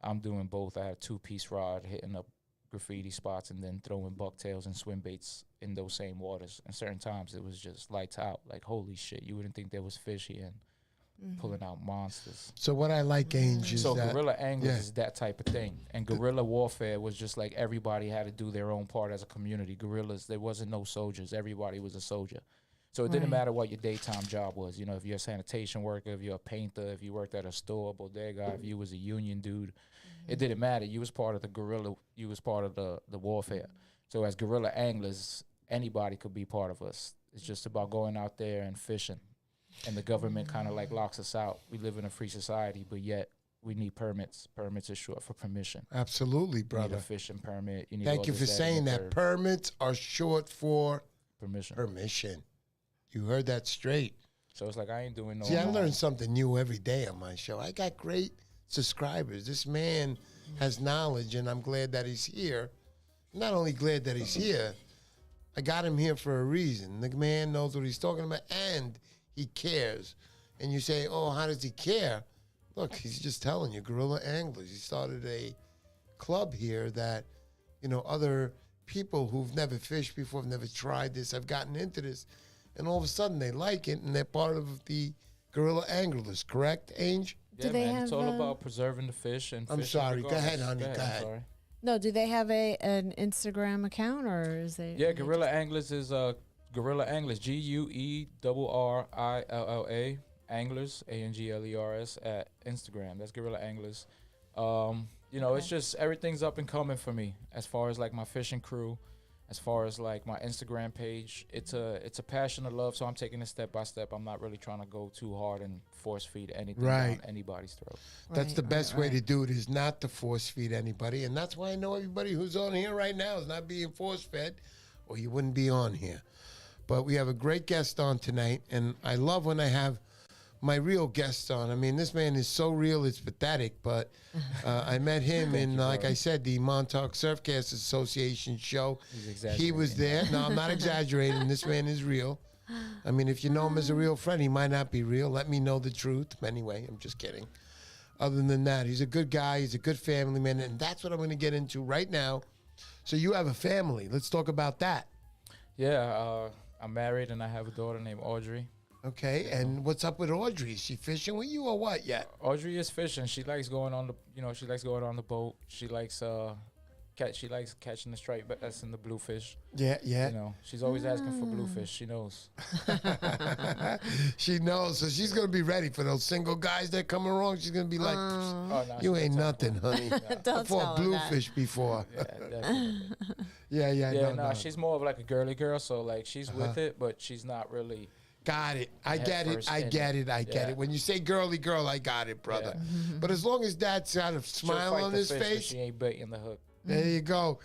I'm doing both. I had a 2-piece rod hitting up graffiti spots and then throwing bucktails and swim baits in those same waters. And certain times it was just lights out, like, holy shit, you wouldn't think there was fish here and pulling out monsters. So what I like, Ange, is so that guerrilla anglers is that type of thing. And guerrilla warfare was just like everybody had to do their own part as a community. Guerrillas, there wasn't no soldiers. Everybody was a soldier. So it didn't matter what your daytime job was. You know, if you're a sanitation worker, if you're a painter, if you worked at a store, bodega, if you was a union dude, it didn't matter. You was part of the guerrilla. You was part of the warfare. So as guerrilla anglers, anybody could be part of us. It's just about going out there and fishing. And the government kind of like locks us out. We live in a free society, but yet we need permits. Permits is short for permission. Absolutely, brother. You need a fishing permit. You need Thank you for saying that. Permits are short for permission. You heard that straight. So it's like I ain't doing no. See, I learn something new every day on my show. I got great subscribers. This man has knowledge, and I'm glad that he's here. Not only glad that he's here, I got him here for a reason. The man knows what he's talking about, and he cares. And you say, oh, how does he care? Look, he's just telling you, Guerrilla Anglers. He started a club here that, you know, other people who've never fished before, have never tried this, have gotten into this. And all of a sudden they like it, and they're part of the Guerrilla Anglers, correct, Ange? Yeah, Do they man, have it's all about preserving the fish and I'm fishing sorry. Go ahead, honey. regardless. Go ahead. I'm sorry. No, do they have an Instagram account, or is they? Yeah, Guerrilla Anglers is Guerrilla Anglers, Guerrilla Anglers, Anglers at Instagram. That's Guerrilla Anglers. You know, it's just everything's up and coming for me as far as like my fishing crew. As far as like my Instagram page, it's a passion of love, so I'm taking it step by step. I'm not really trying to go too hard and force feed anything down anybody's throat. That's the best way to do it, is not to force feed anybody. And that's why I know everybody who's on here right now is not being force fed, or you wouldn't be on here. But we have a great guest on tonight, and I love when I have my real guest on. I mean, this man is so real, it's pathetic. But I met him in, like I said, the Montauk Surfcast Association show. He was there. No, I'm not exaggerating. This man is real. I mean, if you know him as a real friend, he might not be real. Let me know the truth. Anyway, I'm just kidding. Other than that, he's a good guy. He's a good family man. And that's what I'm going to get into right now. So you have a family. Let's talk about that. Yeah, I'm married and I have a daughter named Audrey. Okay, and what's up with Audrey? Is she fishing with you or what yet? Audrey is fishing. She likes going on the boat. She likes catching the stripe, but that's in the bluefish. Yeah. You know, she's always asking for bluefish. She knows. She knows, so she's gonna be ready for those single guys that come along. She's gonna be like, No, "You ain't nothing, honey." Don't I fought tell her bluefish before. Yeah, definitely. Yeah. No, she's more of like a girly girl, so like she's with it, but she's not really. Got it. I get it. When you say girly girl, I got it, brother. Yeah. But as long as Dad's got a smile on his fish, but face, she ain't baiting the hook. there you go.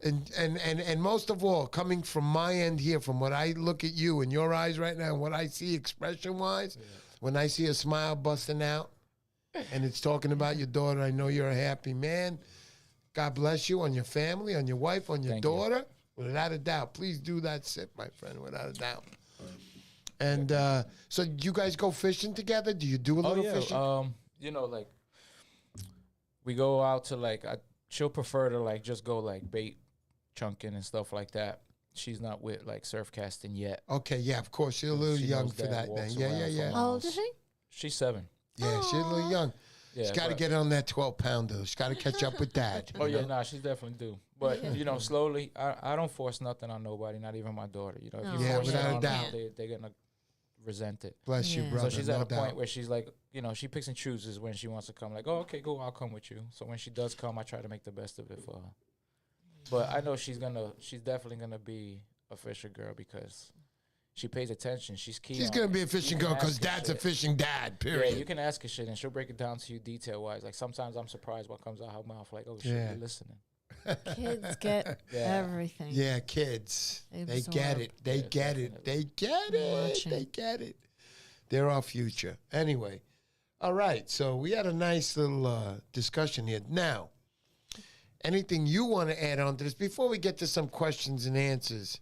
And most of all, coming from my end here, from what I look at you in your eyes right now, and what I see expression-wise, when I see a smile busting out, and it's talking about your daughter, I know you're a happy man. God bless you, on your family, on your wife, on your daughter. Without a doubt. Please do that sip, my friend, without a doubt. And so you guys go fishing together? Do you do a little fishing? You know, like we go out to like she'll prefer to like just go like bait chunking and stuff like that. She's not with like surf casting yet. Okay, yeah, of course. She's a little young for that then. Yeah. How old is she? She's 7. Yeah, she's a little young. Yeah, she's got to get on that 12-pounder. She's got to catch up with Dad. Oh, yeah, she's definitely due. But, you know, slowly, I don't force nothing on nobody, not even my daughter. You know, if you force it without a on doubt. them, they're going to resent it. Bless you, brother. So she's no at a doubt. point where she's like, you know, she picks and chooses when she wants to come. Like, oh, okay, cool, I'll come with you. So when she does come, I try to make the best of it for her. But I know she's definitely going to be a fisher girl because she pays attention. She's keen. She's going to be a fishing girl because Dad's a fishing dad, period. Yeah, you can ask her shit and she'll break it down to you detail-wise. Like sometimes I'm surprised what comes out her mouth. Like, oh, shit, you're listening. Kids get everything. Yeah, kids. They get it. They get it. They get it. They get it. They're our future. Anyway, all right. So we had a nice little discussion here. Now, anything you want to add on to this before we get to some questions and answers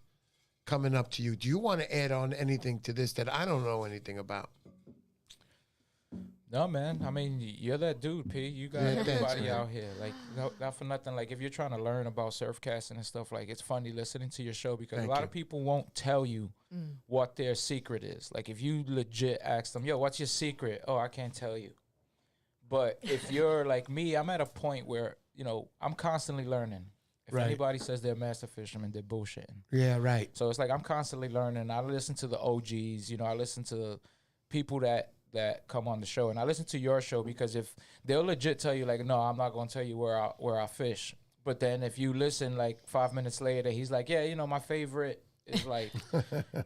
coming up to you? Do you want to add on anything to this that I don't know anything about? No, man. I mean, you're that dude, P. You got everybody out here. Like, not for nothing. Like, if you're trying to learn about surf casting and stuff, like, it's funny listening to your show because a lot of people won't tell you what their secret is. Like, if you legit ask them, yo, what's your secret? Oh, I can't tell you. But if you're like me, I'm at a point where, you know, I'm constantly learning. If anybody says they're a master fisherman, they're bullshitting. Yeah, right. So it's like I'm constantly learning. I listen to the OGs. You know, I listen to people that come on the show, and I listen to your show because if they'll legit tell you like, no, I'm not gonna tell you where I fish, but then if you listen like 5 minutes later, he's like, yeah, you know, my favorite is like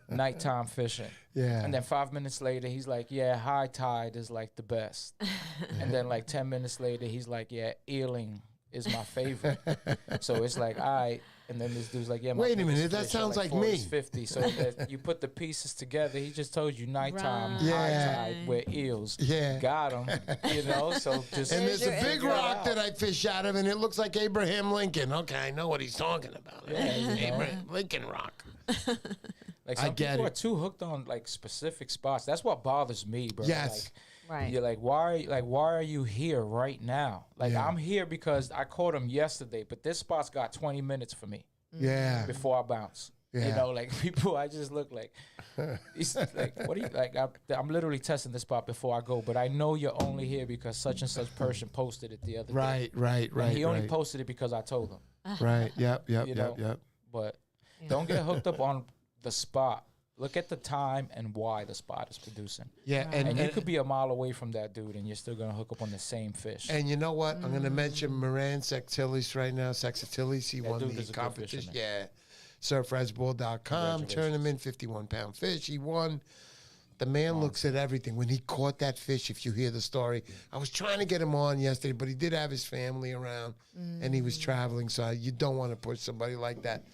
nighttime fishing. Yeah. And then 5 minutes later, he's like, yeah, high tide is like the best. And then like 10 minutes later, he's like, yeah, eeling is my favorite. So it's like, all right. And then this dude's like, yeah, wait a minute, that sounds like me. 50. So that you put the pieces together. He just told you nighttime, high tide, with eels. Yeah. Got him. You know, so just. And there's a big rock that I fish out of, and it looks like Abraham Lincoln. Okay, I know what he's talking about. Yeah, Abraham Lincoln rock. Like some people are too hooked on like specific spots. That's what bothers me, bro. Yes. Right. You're like, why are you here right now? Like, I'm here because I caught him yesterday, but this spot's got 20 minutes for me. Yeah. Before I bounce. Yeah. You know, like people, I just look like, it's like, what do you, like, I'm literally testing the spot before I go, but I know you're only here because such and such person posted it the other day. Right. And he only posted it because I told him. Right. Yep. But don't get hooked up on the spot. Look at the time and why the spot is producing. Yeah, and you could be a mile away from that dude, and you're still gonna hook up on the same fish. And you know what? I'm gonna mention Moran Sextilis right now. Sextilis, he won the competition. Yeah, surfresball.com tournament, 51-pound fish. He won. The man looks at everything. When he caught that fish, if you hear the story, I was trying to get him on yesterday, but he did have his family around, and he was traveling, so you don't want to push somebody like that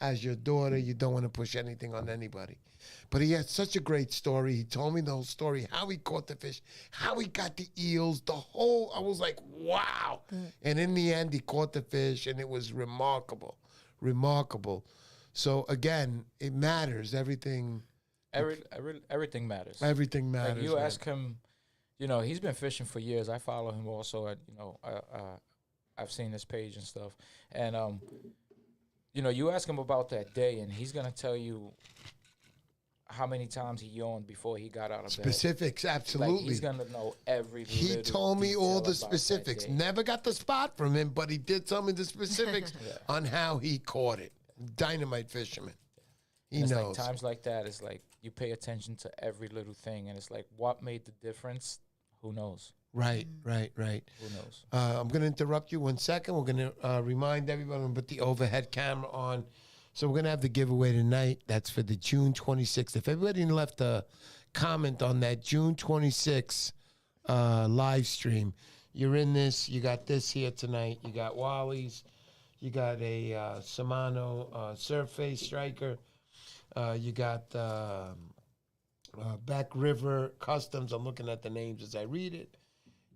as your daughter, you don't want to push anything on anybody. But he had such a great story. He told me the whole story, how he caught the fish, how he got the eels, I was like, wow. And in the end, he caught the fish, and it was remarkable. So, again, it matters. Everything matters. Everything matters. Like you ask him, he's been fishing for years. I follow him also at, I've seen his page and stuff. And, you ask him about that day, and he's going to tell you how many times he yawned before he got out of bed. Specifics, absolutely. Like he's going to know every He told me all the specifics. Never got the spot from him, but he did tell me the specifics on how he caught it. Dynamite fisherman. He knows. Like times like that, it's like you pay attention to every little thing, and it's like, what made the difference? Who knows? Right. Who knows? I'm going to interrupt you 1 second. We're going to remind everyone to put the overhead camera on. So we're going to have the giveaway tonight. That's for the June 26th. If everybody left a comment on that June 26th live stream, you're in this. You got this here tonight. You got Wally's. You got a Shimano Surf Face Striker. You got Back River Customs. I'm looking at the names as I read it.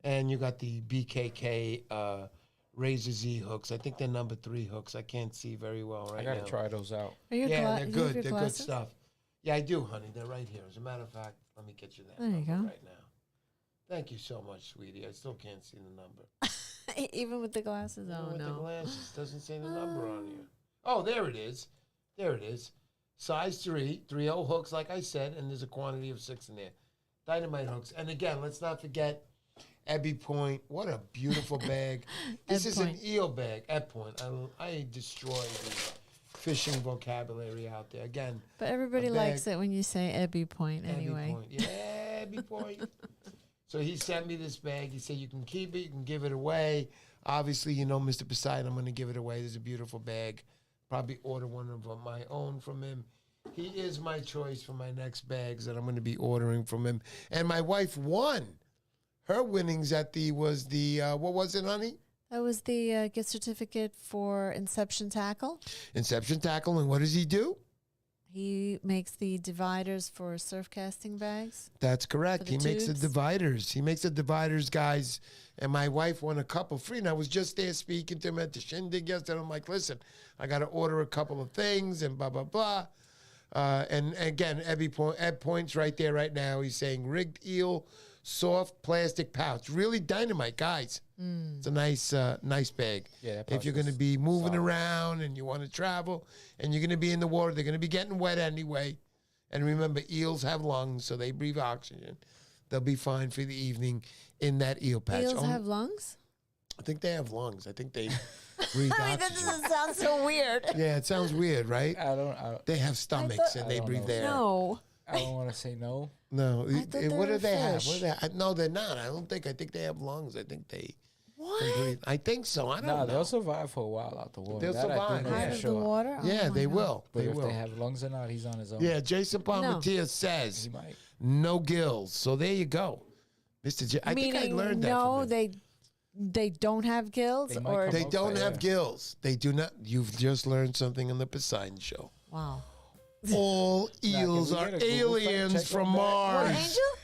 And you got the BKK Razor Z hooks. I think they're number 3 hooks. I can't see very well right now. I got to try those out. Yeah, they're good. They're good stuff. Yeah, I do, honey. They're right here. As a matter of fact, let me get you that number right now. Thank you so much, sweetie. I still can't see the number. Even with the glasses? Even with no. the glasses. Doesn't say the number on here. Oh, there it is. Size 3, 3/0 hooks, like I said, and there's a quantity of 6 in there. Dynamite hooks. And again, let's not forget Ebby Point. What a beautiful bag. This is an eel bag. Ebb Point. I destroy the fishing vocabulary out there. Again. But everybody likes it when you say Ebby Point anyway. Ebby Point. Yeah, Ebby Point. So he sent me this bag. He said, you can keep it. You can give it away. Obviously, Mr. Poseidon, I'm going to give it away. There's a beautiful bag. Probably order one of my own from him. He is my choice for my next bags that I'm going to be ordering from him. And my wife won. Her winnings what was it, honey? That was the gift certificate for Inception Tackle. Inception Tackle, and what does he do? He makes the dividers for surf casting bags. That's correct. He makes the dividers. He makes the dividers, guys. And my wife won a couple free. And I was just there speaking to him at the shindig yesterday. I'm like, listen, I got to order a couple of things and blah, blah, blah. And again, Ed Point's right there right now. He's saying rigged eel, soft plastic pouch. Really dynamite, guys. It's a nice bag. Yeah, if you're going to be moving around and you want to travel and you're going to be in the water, they're going to be getting wet anyway. And remember, eels have lungs, so they breathe oxygen. They'll be fine for the evening in that eel patch. Eels have lungs? I think they have lungs. I think they breathe oxygen. That doesn't sound so weird. Yeah, it sounds weird, right? They have stomachs and they breathe air. No. I don't want to say no. No. What do they have? No, they're not. I think they have lungs. I think they can breathe. I think so. I don't know. They'll survive for a while out the water. They'll survive. Out of the water? Yeah, they will. But if they have lungs or not, he's on his own. Yeah, Jason Palmatier says no gills. So there you go. Mr. J. I think I learned that from him. They don't have gills? They don't have gills. They do not. You've just learned something on the Poseidon Show. Wow. All eels are aliens from Mars.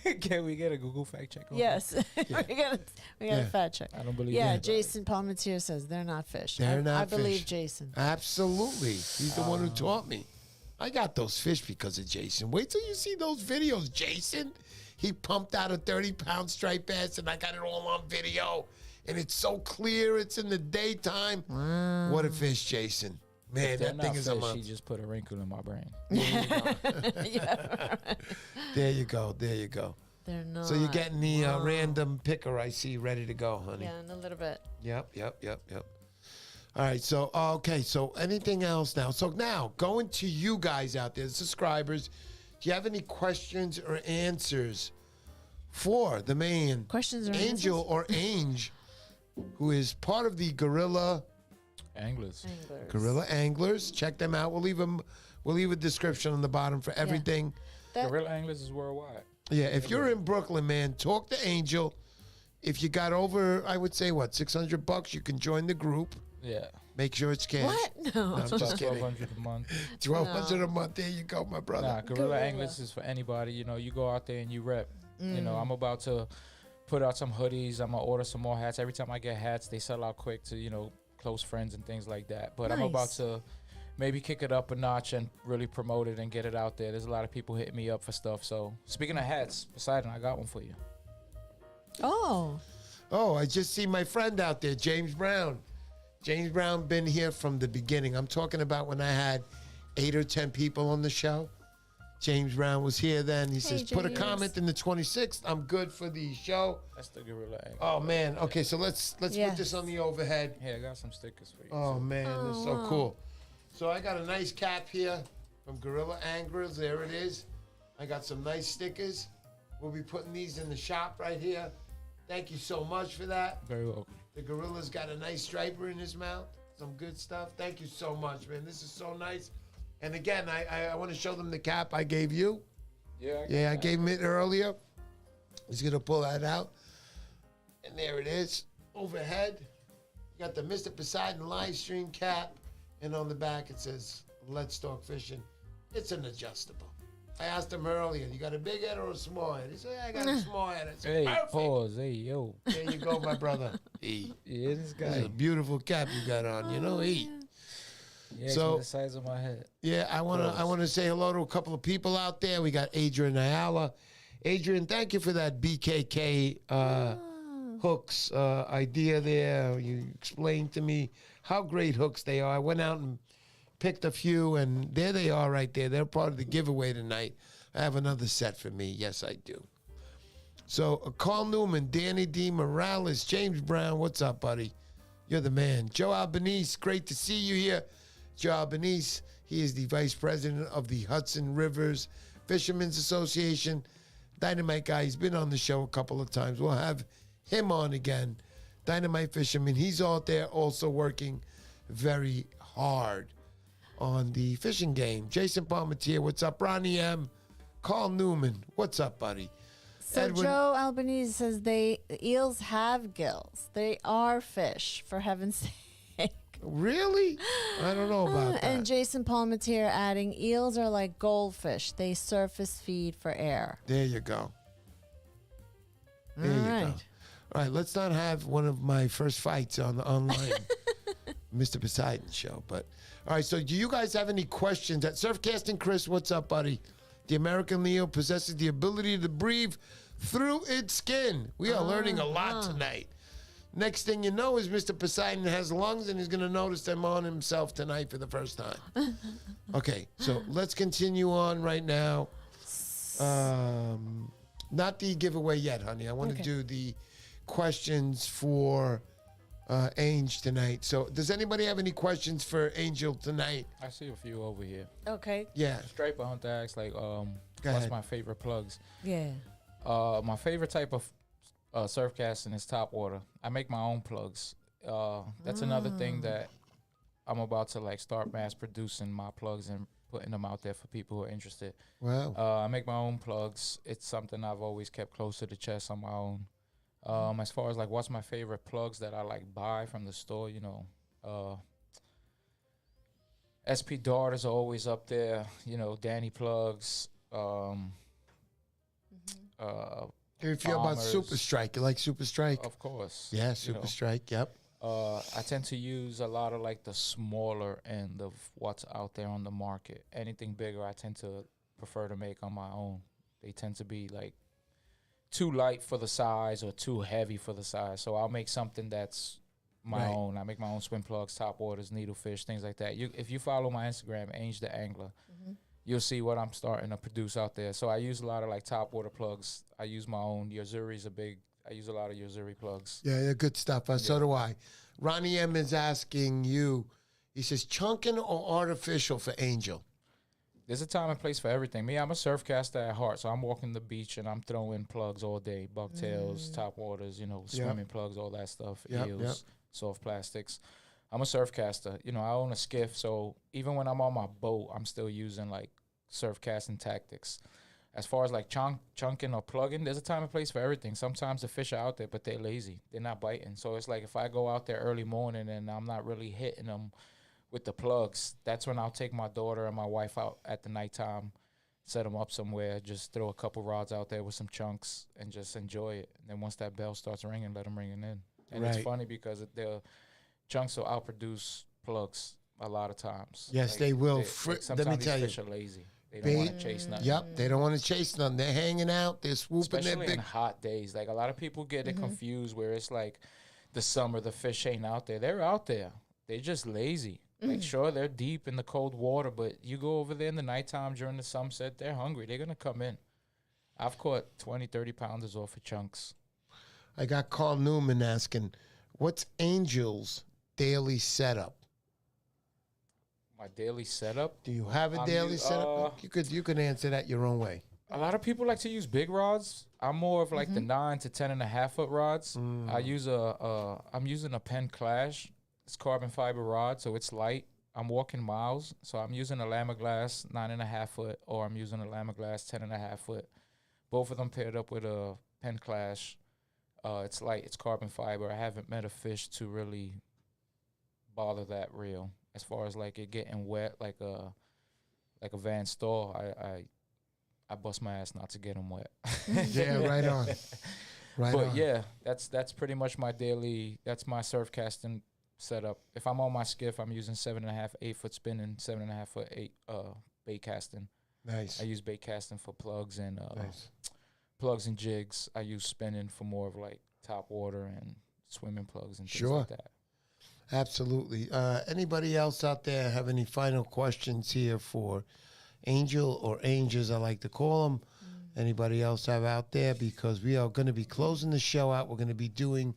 What, Angel? Can we get a Google fact check on yes. we got a fact check. I don't believe that. Jason Palmatier says they're not fish. They're not fish. I believe Jason. Absolutely. He's the one who taught me. I got those fish because of Jason. Wait till you see those videos, Jason. He pumped out a 30-pound striped bass, and I got it all on video. And it's so clear. It's in the daytime. Wow. What a fish, Jason. Man, that thing is a month. She just put a wrinkle in my brain. There you go. They're not. So you're getting the random picker I see ready to go, honey. Yeah, in a little bit. Yep. All right, so, okay, so anything else now? So now, going to you guys out there, the subscribers, do you have any questions or answers for the man, Angel or Ange, who is part of the Guerrilla Anglers. Guerrilla Anglers. Check them out. We'll leave a description on the bottom for everything. Guerrilla Anglers is worldwide. Yeah, if you're in Brooklyn, man, talk to Angel. If you got over, I would say, $600, you can join the group. Yeah. Make sure it's cash. What? No. I'm just kidding. $1,200 a month. $1,200 a month. There you go, my brother. Nah, Guerrilla Guerrilla. Anglers is for anybody. You know, you go out there and you rep. You know, Mm. I'm about to put out some hoodies. I'm gonna order some more hats. Every time I get hats, they sell out quick to, you know, close friends and things like that. But I'm about Nice. to maybe kick it up a notch and really promote it and get it out there. There's a lot of people hitting me up for stuff. So speaking of hats, Poseidon, I got one for you. Oh. Oh, I just see my friend out there, James Brown. James Brown been here from the beginning. I'm talking about when I had 8 or 10 people on the show. James Brown was here then. He says, put a James. comment in the 26th. I'm good for the show. That's the Guerrilla Angler. Oh, man. Okay, so let's put Yes. this on the overhead. Hey, I got some stickers for you. Oh, too. man, that's Oh, so wow. cool. So I got a nice cap here from Guerrilla Anglers. There it is. I got some nice stickers. We'll be putting these in the shop right here. Thank you so much for that. Very welcome. The Guerrilla's got a nice striper in his mouth. Some good stuff. Thank you so much, man. This is so nice. And again, I want to show them the cap I gave you. Yeah, I gave him it earlier. He's going to pull that out. And there it is. Overhead, you got the Mr. Poseidon live stream cap. And on the back, it says, Let's Talk Fishing. It's an adjustable. I asked him earlier, you got a big head or a small head? He said, I got a small head. I said, Hey, perfect. pause. Hey, yo. There you go, my brother. E. Yeah, this That's guy. a beautiful cap you got on, you know, E. Yeah, So- the size of my head. Yeah, I wanna say hello to a couple of people out there. We got Adrian Ayala. Adrian, thank you for that BKK hooks idea there. You explained to me how great hooks they are. I went out and picked a few, and there they are right there. They're part of the giveaway tonight. I have another set for me. Yes, I do. So, Carl Newman, Danny D. Morales, James Brown, what's up, buddy? You're the man. Joe Albanese, great to see you here. Joe Albanese, he is the vice president of the Hudson Rivers Fishermen's Association. Dynamite guy, he's been on the show a couple of times. We'll have him on again. Dynamite fisherman, he's out there also working very hard on the fishing game. Jason Palmetier, what's up? Ronnie M. Carl Newman, what's up, buddy? So Edwin- Joe Albanese says eels have gills. They are fish, for heaven's sake. Really? I don't know about that. And Jason Palmetier adding, eels are like goldfish. They surface feed for air. There you go. There you go. right. All right, let's not have one of my first fights on the online Mr. Poseidon show. But all right, so do you guys have any questions? At Surfcasting Chris, what's up, buddy? The American Leo possesses the ability to breathe through its skin. We are learning a lot tonight. Next thing you know is Mr. Poseidon has lungs and he's going to notice them on himself tonight for the first time. Okay, so let's continue on right now. Not the giveaway yet, honey. I want to Okay. do the questions for Angel tonight. So does anybody have any questions for Angel tonight? I see a few over here. Okay. Yeah. Striper Hunter asks, like, what's ahead. my favorite plugs? Yeah. My favorite type of surf casting is top water. I make my own plugs. That's another thing that I'm about to like start mass producing my plugs and putting them out there for people who are interested. Wow. I make my own plugs. It's something I've always kept close to the chest on my own. As far as like what's my favorite plugs that I like buy from the store, you know, SP Darters are always up there. You know, Danny plugs. How do you feel about Bombers. Super Strike? You like Super Strike? Of course. Yeah, you Super know. Strike. Yep. I tend to use a lot of like the smaller end of what's out there on the market. Anything bigger, I tend to prefer to make on my own. They tend to be like too light for the size or too heavy for the size. So I'll make something that's my Right. own. I make my own swim plugs, top waters, needlefish, things like that. If you follow my Instagram, Ange the Angler, you'll see what I'm starting to produce out there. So I use a lot of like top water plugs. I use my own. Yozuri's a big. I use a lot of Yozuri plugs. Yeah, yeah, good stuff. So do I. Ronnie M is asking you. He says, chunking or artificial for Angel? There's a time and place for everything. Me, I'm a surf caster at heart, so I'm walking the beach and I'm throwing plugs all day. Bucktails, top waters, you know, swimming plugs, all that stuff, eels, soft plastics. I'm a surf caster. You know, I own a skiff, so even when I'm on my boat, I'm still using like surf casting tactics. as far as like chunking or plugging, there's a time and place for everything. Sometimes the fish are out there, but they're lazy. They're not biting. So it's like if I go out there early morning and I'm not really hitting them with the plugs, that's when I'll take my daughter and my wife out at the nighttime, set them up somewhere, just throw a couple rods out there with some chunks and just enjoy it. And then once that bell starts ringing, let them ring it in. And it's funny because the chunks will outproduce plugs a lot of times. Yes, they will. Sometimes let me tell these fish are lazy. They don't want to chase nothing. Yep, they don't want to chase nothing. They're hanging out. They're swooping. Especially in hot days. Like, a lot of people get it confused where it's like the summer, the fish ain't out there. They're out there. They're just lazy. Like, sure, they're deep in the cold water, but you go over there in the nighttime during the sunset, they're hungry. They're going to come in. I've caught 20, 30 pounders off of chunks. I got Carl Newman asking, what's Angel's daily setup? My daily setup? Do you have a daily setup? You could answer that your own way. A lot of people like to use big rods. I'm more of like the 9 to 10.5 foot rods. I'm using a Penn Clash. It's carbon fiber rod, so it's light. I'm walking miles, so I'm using a Lama Glass 9.5 foot, or I'm using a Lama Glass 10.5 foot. Both of them paired up with a Penn Clash. It's light. It's carbon fiber. I haven't met a fish to really bother that real. As far as like it getting wet, like a Van Staal, I bust my ass not to get them wet. Yeah, right on. But yeah, that's pretty much my daily. That's my surf casting setup. If I'm on my skiff, I'm using 7.5, 8 foot spinning, 7.5 foot bait casting. Nice. I use bait casting for plugs and plugs and jigs. I use spinning for more of like top water and swimming plugs and things like that. Absolutely. Anybody else out there have any final questions here for Angel, or Angels, I like to call them? Anybody else have out there? Because we are going to be closing the show out. We're going to be doing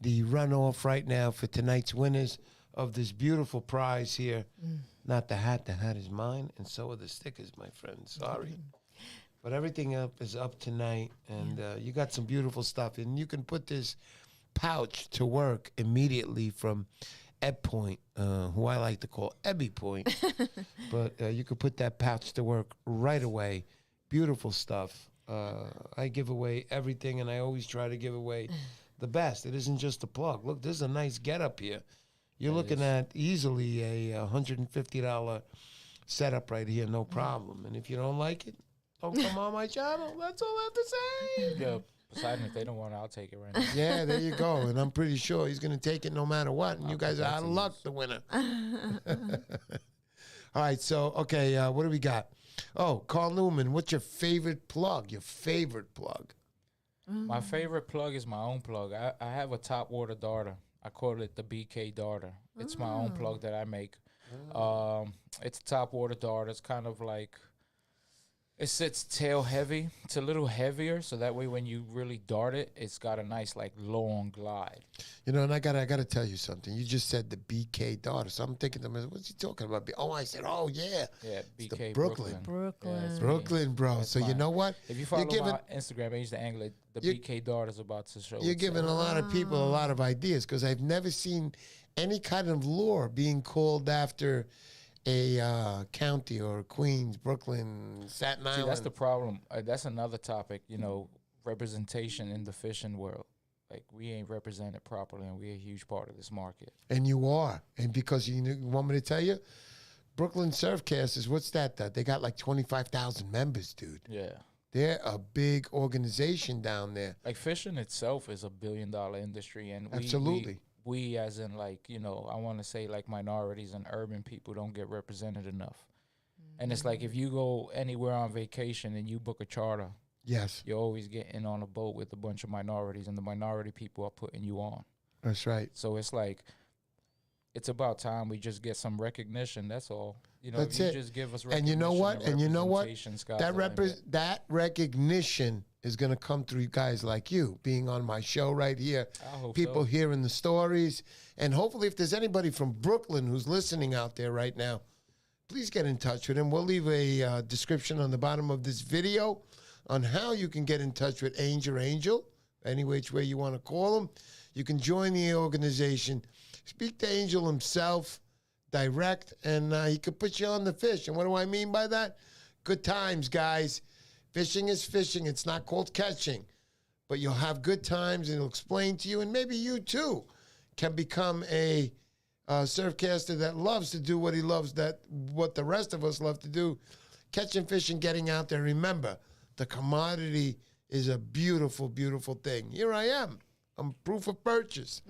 the runoff right now for tonight's winners of this beautiful prize here. Not the hat. The hat is mine, and so are the stickers, my friend. Sorry. But everything up is up tonight, and you got some beautiful stuff. And you can put this pouch to work immediately from Ed Point, who I like to call Ebby Point. But you could put that pouch to work right away. Beautiful stuff. I give away everything, and I always try to give away the best. It isn't just a plug. Look, this is a nice get-up here. You're looking at easily a $150 setup right here, no problem. And if you don't like it, don't come on my channel. That's all I have to say. Yeah. Poseidon, if they don't want it, I'll take it right now. Yeah, there you go. And I'm pretty sure he's going to take it no matter what. And you guys are out of luck, the winner. All right, so, okay, what do we got? Oh, Carl Newman, what's your favorite plug? Your favorite plug? My favorite plug is my own plug. I have a top water darter. I call it the BK darter. It's my own plug that I make. It's a top water darter. It's kind of like... It sits tail heavy. It's a little heavier, so that way when you really dart it, it's got a nice, like, long glide. You know, and I gotta tell you something. You just said the BK daughter, so I'm thinking to myself, what's he talking about? Oh, I said, oh, yeah. Yeah, BK Brooklyn. Yeah, Brooklyn, bro. So you know what? If you follow my Instagram, Age the Angler, the BK daughter's about to show. You're giving a lot of people a lot of ideas, because I've never seen any kind of lure being called after a county or Queens, Brooklyn, Staten Island. See, that's the problem. That's another topic, you know, representation in the fishing world. Like, we ain't represented properly, and we're a huge part of this market. And you are. And because you want me to tell you, Brooklyn Surfcasters, what's that? They got like 25,000 members, dude. Yeah. They're a big organization down there. Like, fishing itself is $1 billion industry, and absolutely. We, as in, like, you know, I want to say, like, minorities and urban people don't get represented enough. And it's like, if you go anywhere on vacation and you book a charter, yes, you're always getting on a boat with a bunch of minorities, and the minority people are putting you on. That's right. So it's like, it's about time we just get some recognition. That's all. You know, that's if you it. just give us recognition. And you know what? And you know what? That that recognition is going to come through guys like you being on my show right here. I hope people hearing the stories. And hopefully if there's anybody from Brooklyn who's listening out there right now, please get in touch with him. We'll leave a description on the bottom of this video on how you can get in touch with Angel, any which way you want to call him. You can join the organization, speak to Angel himself, direct, and he could put you on the fish. And what do I mean by that? Good times, guys. Fishing is fishing. It's not called catching. But you'll have good times, and he'll explain to you, and maybe you, too, can become a surfcaster that loves to do what he loves, what the rest of us love to do, catching fish and getting out there. Remember, the commodity is a beautiful, beautiful thing. Here I am. I'm proof of purchase.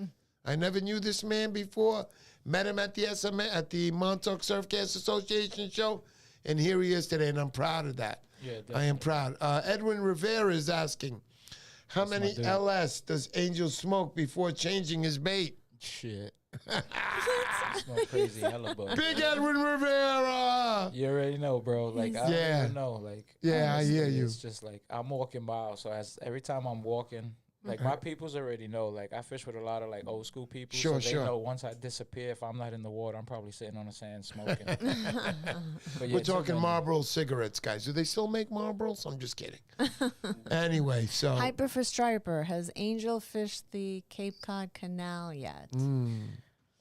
I never knew this man before. Met him at the Montauk Surfcast Association show, and here he is today, and I'm proud of that. Yeah, I am proud. Edwin Rivera is asking, how many LS does Angel smoke before changing his bait? Shit. Smoke crazy hella, bro. Big Edwin Rivera. You already know, bro. Like, I don't even know. Like, yeah, honestly, I hear you. It's just like I'm walking miles, so every time I'm walking, like my peoples already know. Like I fish with a lot of like old school people, so they know once I disappear, if I'm not in the water, I'm probably sitting on the sand smoking. But We're talking Marlboro cigarettes, guys. Do they still make Marlboros? I'm just kidding. Anyway, so Hyper for Striper. Has Angel fished the Cape Cod Canal yet?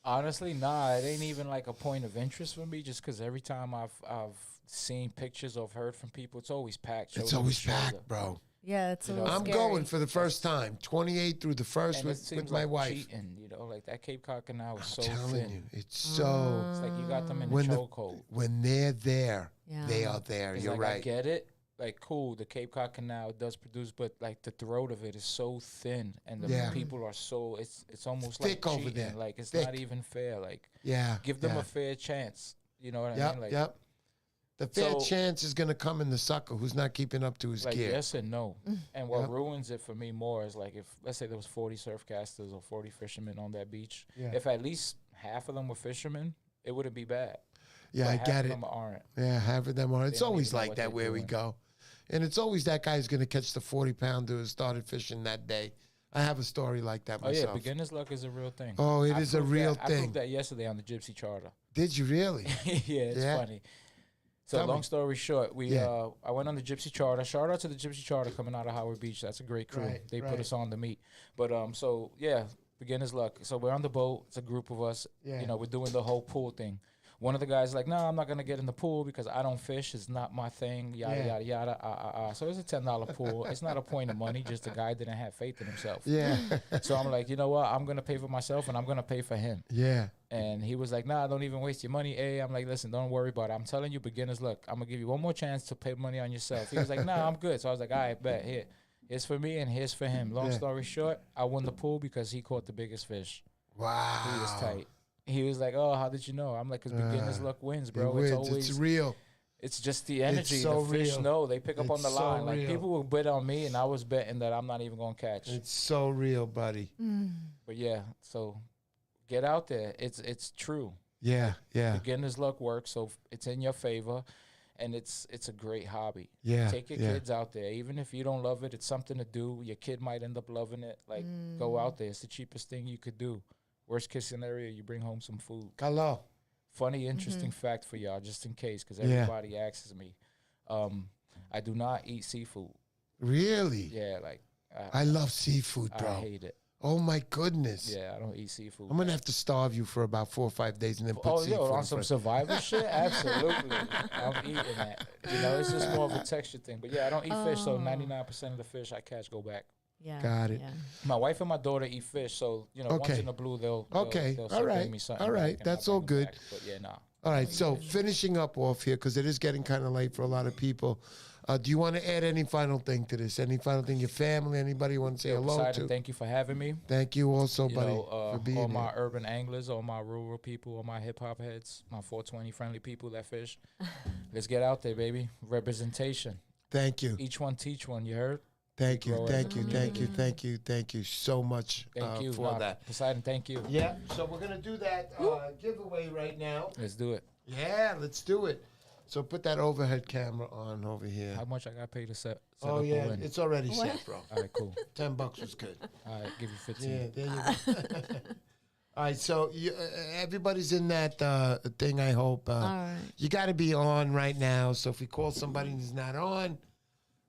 Honestly, nah. It ain't even like a point of interest for me, just because every time I've seen pictures or heard from people, it's always packed. It's always packed, bro. Yeah, it's I'm going for the first time, 28 through the first with my wife. Cheating, like that Cape Cod Canal is so telling thin. you, it's so. It's like you got them in the chokehold. When they're there, they are there. You're right. I get it. Like, cool, the Cape Cod Canal does produce, but like the throat of it is so thin, and the people are so. It's almost thick like over cheating. there. Like it's not even fair. Like, give them a fair chance. You know what I mean? Like, The fair chance is going to come in the sucker who's not keeping up to his gear. Yes and no. And what ruins it for me more is like if, let's say there was 40 surfcasters or 40 fishermen on that beach. If at least half of them were fishermen, it wouldn't be bad. Yeah, I get it. Half of them aren't. Yeah, half of them are. It's always like that where we go. And it's always that guy who's going to catch the 40-pounder who started fishing that day. I have a story like that myself. Oh, yeah, beginner's luck is a real thing. Oh, it is a real thing. I proved that yesterday on the Gypsy Charter. Did you really? Yeah, it's funny. So long story short, I went on the Gypsy Charter. Shout out to the Gypsy Charter coming out of Howard Beach. That's a great crew. They put us on to meet. But beginner's luck. So we're on the boat. It's a group of us. You know, we're doing the whole pool thing. One of the guys like, no, I'm not gonna get in the pool because I don't fish. It's not my thing. Yada yada yada. So it's a $10 pool. It's not a point of money. Just the guy didn't have faith in himself. Yeah. So I'm like, you know what? I'm gonna pay for myself and I'm gonna pay for him. Yeah. And he was like, nah, don't even waste your money. I'm like, listen, don't worry about it. I'm telling you, beginners, look, I'm gonna give you one more chance to pay money on yourself. He was like, nah, I'm good. So I was like, all right, bet. Here's for me and here's for him. Long story short, I won the pool because he caught the biggest fish. Wow. He was tight. He was like, oh, how did you know? I'm like, because beginner's luck wins, bro. It wins. It's real. It's just the energy. The fish know. They pick up on the line. Like, people will bet on me, and I was betting that I'm not even going to catch. It's so real, buddy. But, yeah, so get out there. It's true. Yeah. Beginner's luck works, so it's in your favor, and it's a great hobby. Yeah. Take your kids out there. Even if you don't love it, it's something to do. Your kid might end up loving it. Like, go out there. It's the cheapest thing you could do. Worst case scenario, you bring home some food. Hello. Funny, interesting fact for y'all, just in case, because everybody asks me. I do not eat seafood. Really? Yeah, like. I love seafood, bro. I hate it. Oh, my goodness. Yeah, I don't eat seafood. I'm going to have to starve you for about 4 or 5 days and then put seafood on some survival shit? Absolutely. I'm eating that. You know, it's just more of a texture thing. But, yeah, I don't eat fish, so 99% of the fish I catch go back. Yeah. Got it. Yeah. My wife and my daughter eat fish, so once in a blue they'll all right, me something. All right, that's all good. But yeah, nah. All right, so finishing up off here because it is getting kind of late for a lot of people. Do you want to add any final thing to this? Any final thing? Your family? Anybody want to say hello Poseidon, to? Thank you for having me. Thank you also, buddy, for being all here. my urban anglers, all my rural people, all my hip hop heads, my 420 friendly people that fish. Let's get out there, baby. Representation. Thank you. Each one teach one. You heard? Thank you so much for that. Poseidon, thank you. Yeah, so we're going to do that giveaway right now. Let's do it. Yeah, let's do it. So put that overhead camera on over here. How much I got paid to set oh, up yeah, it's already set, bro. All right, cool. $10 was good. All right, give you 15. Yeah, there you go. All right, so everybody's in that thing, I hope. All right. You got to be on right now, so if we call somebody who's not on,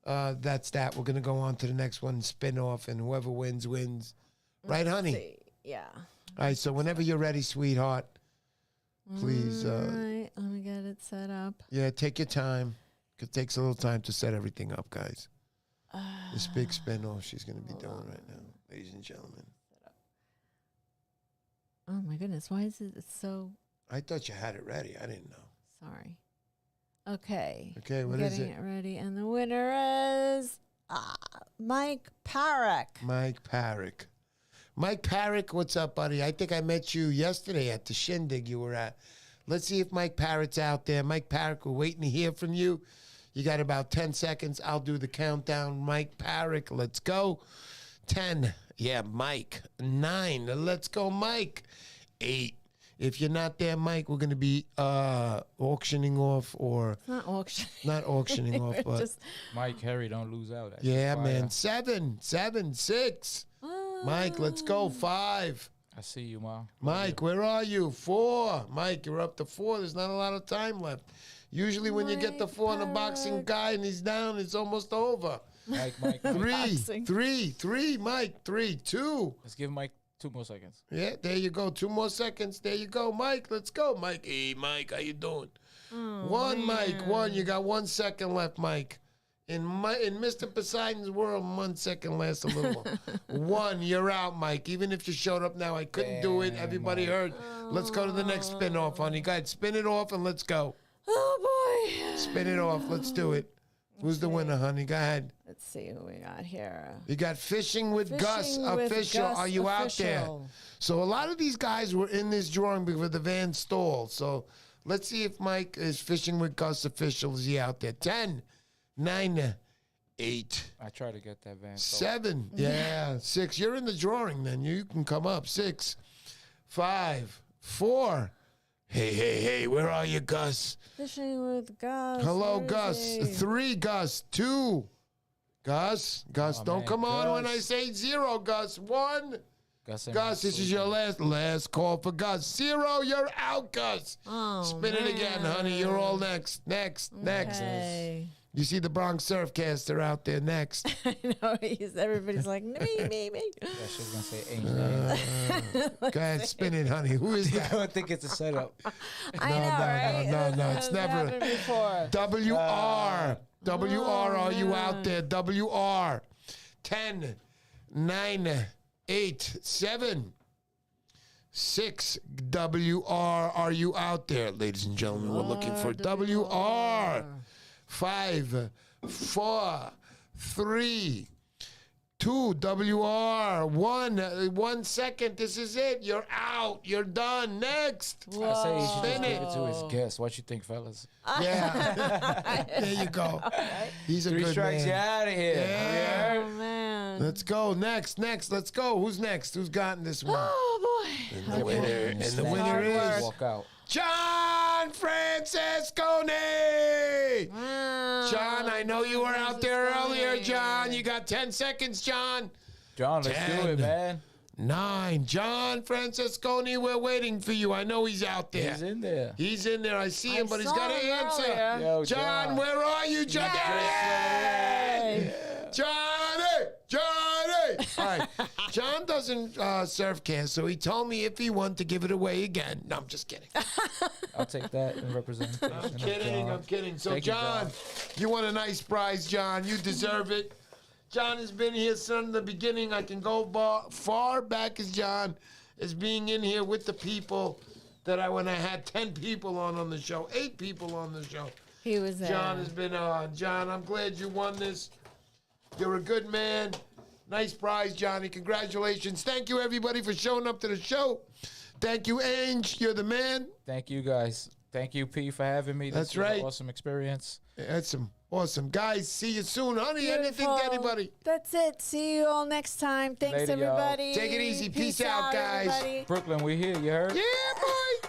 that's that. We're going to go on to the next one, spin off, and whoever wins, wins. Right, honey? See. Yeah. All right, so whenever you're ready, sweetheart, please. All right, let me get it set up. Yeah, take your time. It takes a little time to set everything up, guys. This big spin-off she's going to be doing right now, ladies and gentlemen. Oh, my goodness. Why is it so... I thought you had it ready. I didn't know. Sorry. Okay. Okay, what is Getting it? it ready. And the winner is Mike Parrick. Mike Parrick. Mike Parrick, what's up, buddy? I think I met you yesterday at the shindig you were at. Let's see if Mike Parrick's out there. Mike Parrick, we're waiting to hear from you. You got about 10 seconds. I'll do the countdown. Mike Parrick, let's go. 10. Yeah, Mike. 9. Let's go, Mike. 8. If you're not there, Mike, we're going to be auctioning off or... Not auction. Not auctioning off, but... Just, Mike, Harry, don't lose out. yeah, man. 7. 6. Mike, let's go. 5. I see you, Ma. Mike, where are you? 4. Mike, you're up to 4. There's not a lot of time left. Usually when you get the 4 on a boxing guy and he's down, it's almost over. Mike. 3, Mike. 3, 2. Let's give Mike 2 more seconds. Yeah, there you go. 2 more seconds. There you go, Mike. Let's go, Mike. Hey, Mike, how you doing? 1, Mike. 1. You got 1 second left, Mike. In Mr. Poseidon's world, 1 second lasts a little more. 1, you're out, Mike. Even if you showed up now, I couldn't do it. Everybody Mike. heard. Let's go to the next spin-off, honey. Go ahead, spin it off and let's go. oh, boy. Spin it off. Let's do it. Who's the winner, honey? Go ahead. Let's see who we got here. You got Fishing with Gus Fishing with official. Gus Are you out there? official. So a lot of these guys were in this drawing before the van stalled. So let's see if Mike is Fishing with Gus official. Is he out there? 10, 9, 8, I try to get that van. 7. Yeah, 6. You're in the drawing then. You can come up. 6, 5, 4. Hey, where are you, Gus? Fishing with Gus. Hello, Where Gus. is he? 3, Gus. 2. Gus, Oh, don't man, come on when I Gus. say 0, Gus. 1. Gus, This is your last call for Gus. 0, you're out, Gus. Oh, Spin it again, honey. You're all next. Okay. You see the Bronx Surfcaster out there next. I know. Everybody's like, me. Yeah, she's going to say ain't that. Go ahead, spin it, honey. Who is I that? don't think it's a setup. I know, right? no. It's That's never. happened before. WR. WR, are you out there? WR. 10, 9, 8, 7, 6. WR, are you out there? Ladies and gentlemen, we're looking for WR. 5, 4, 3, 2, WR, 1 second. This is it. You're out. You're done. Next. I say he should Spin just give it. it to his guest. What you think, fellas? Yeah. There you go. He's a 3 good strikes, man. you out of here. Yeah. Oh, man. Let's go. Next. Let's go. Who's next? Who's gotten this one? Oh, boy. And the winner Hard work. is Walk out. John Francesconi. Wow. John, I know you were out there earlier, John. You got 10 seconds, John. John, let's 10. do it, man. 9. John Francesconi, we're waiting for you. I know he's out there. He's in there. He's in there. I see him, but he's saw got to him answer. earlier. Yo, John, where are you, John? Yay. Johnny! All right. John doesn't surfcast, so he told me if he won to give it away again. No, I'm just kidding. I'll take that in representation. I'm kidding. So, Thank you, John, you won a nice prize, John. You deserve it. John has been here since the beginning. I can go far back as John is being in here with the people that when I had 10 people on the show, 8 people on the show. He was there. John has been on. John, I'm glad you won this. You're a good man. Nice prize, Johnny. Congratulations. Thank you, everybody, for showing up to the show. Thank you, Ange. You're the man. Thank you, guys. Thank you, P, for having me. That's This was right. an awesome experience. That's some awesome. Guys, see you soon. Honey, anything to Beautiful. anybody? That's it. See you all next time. Thanks, Later, y'all. everybody. Take it easy. Peace out, guys. everybody. Brooklyn, we here. You heard? Yeah, boy.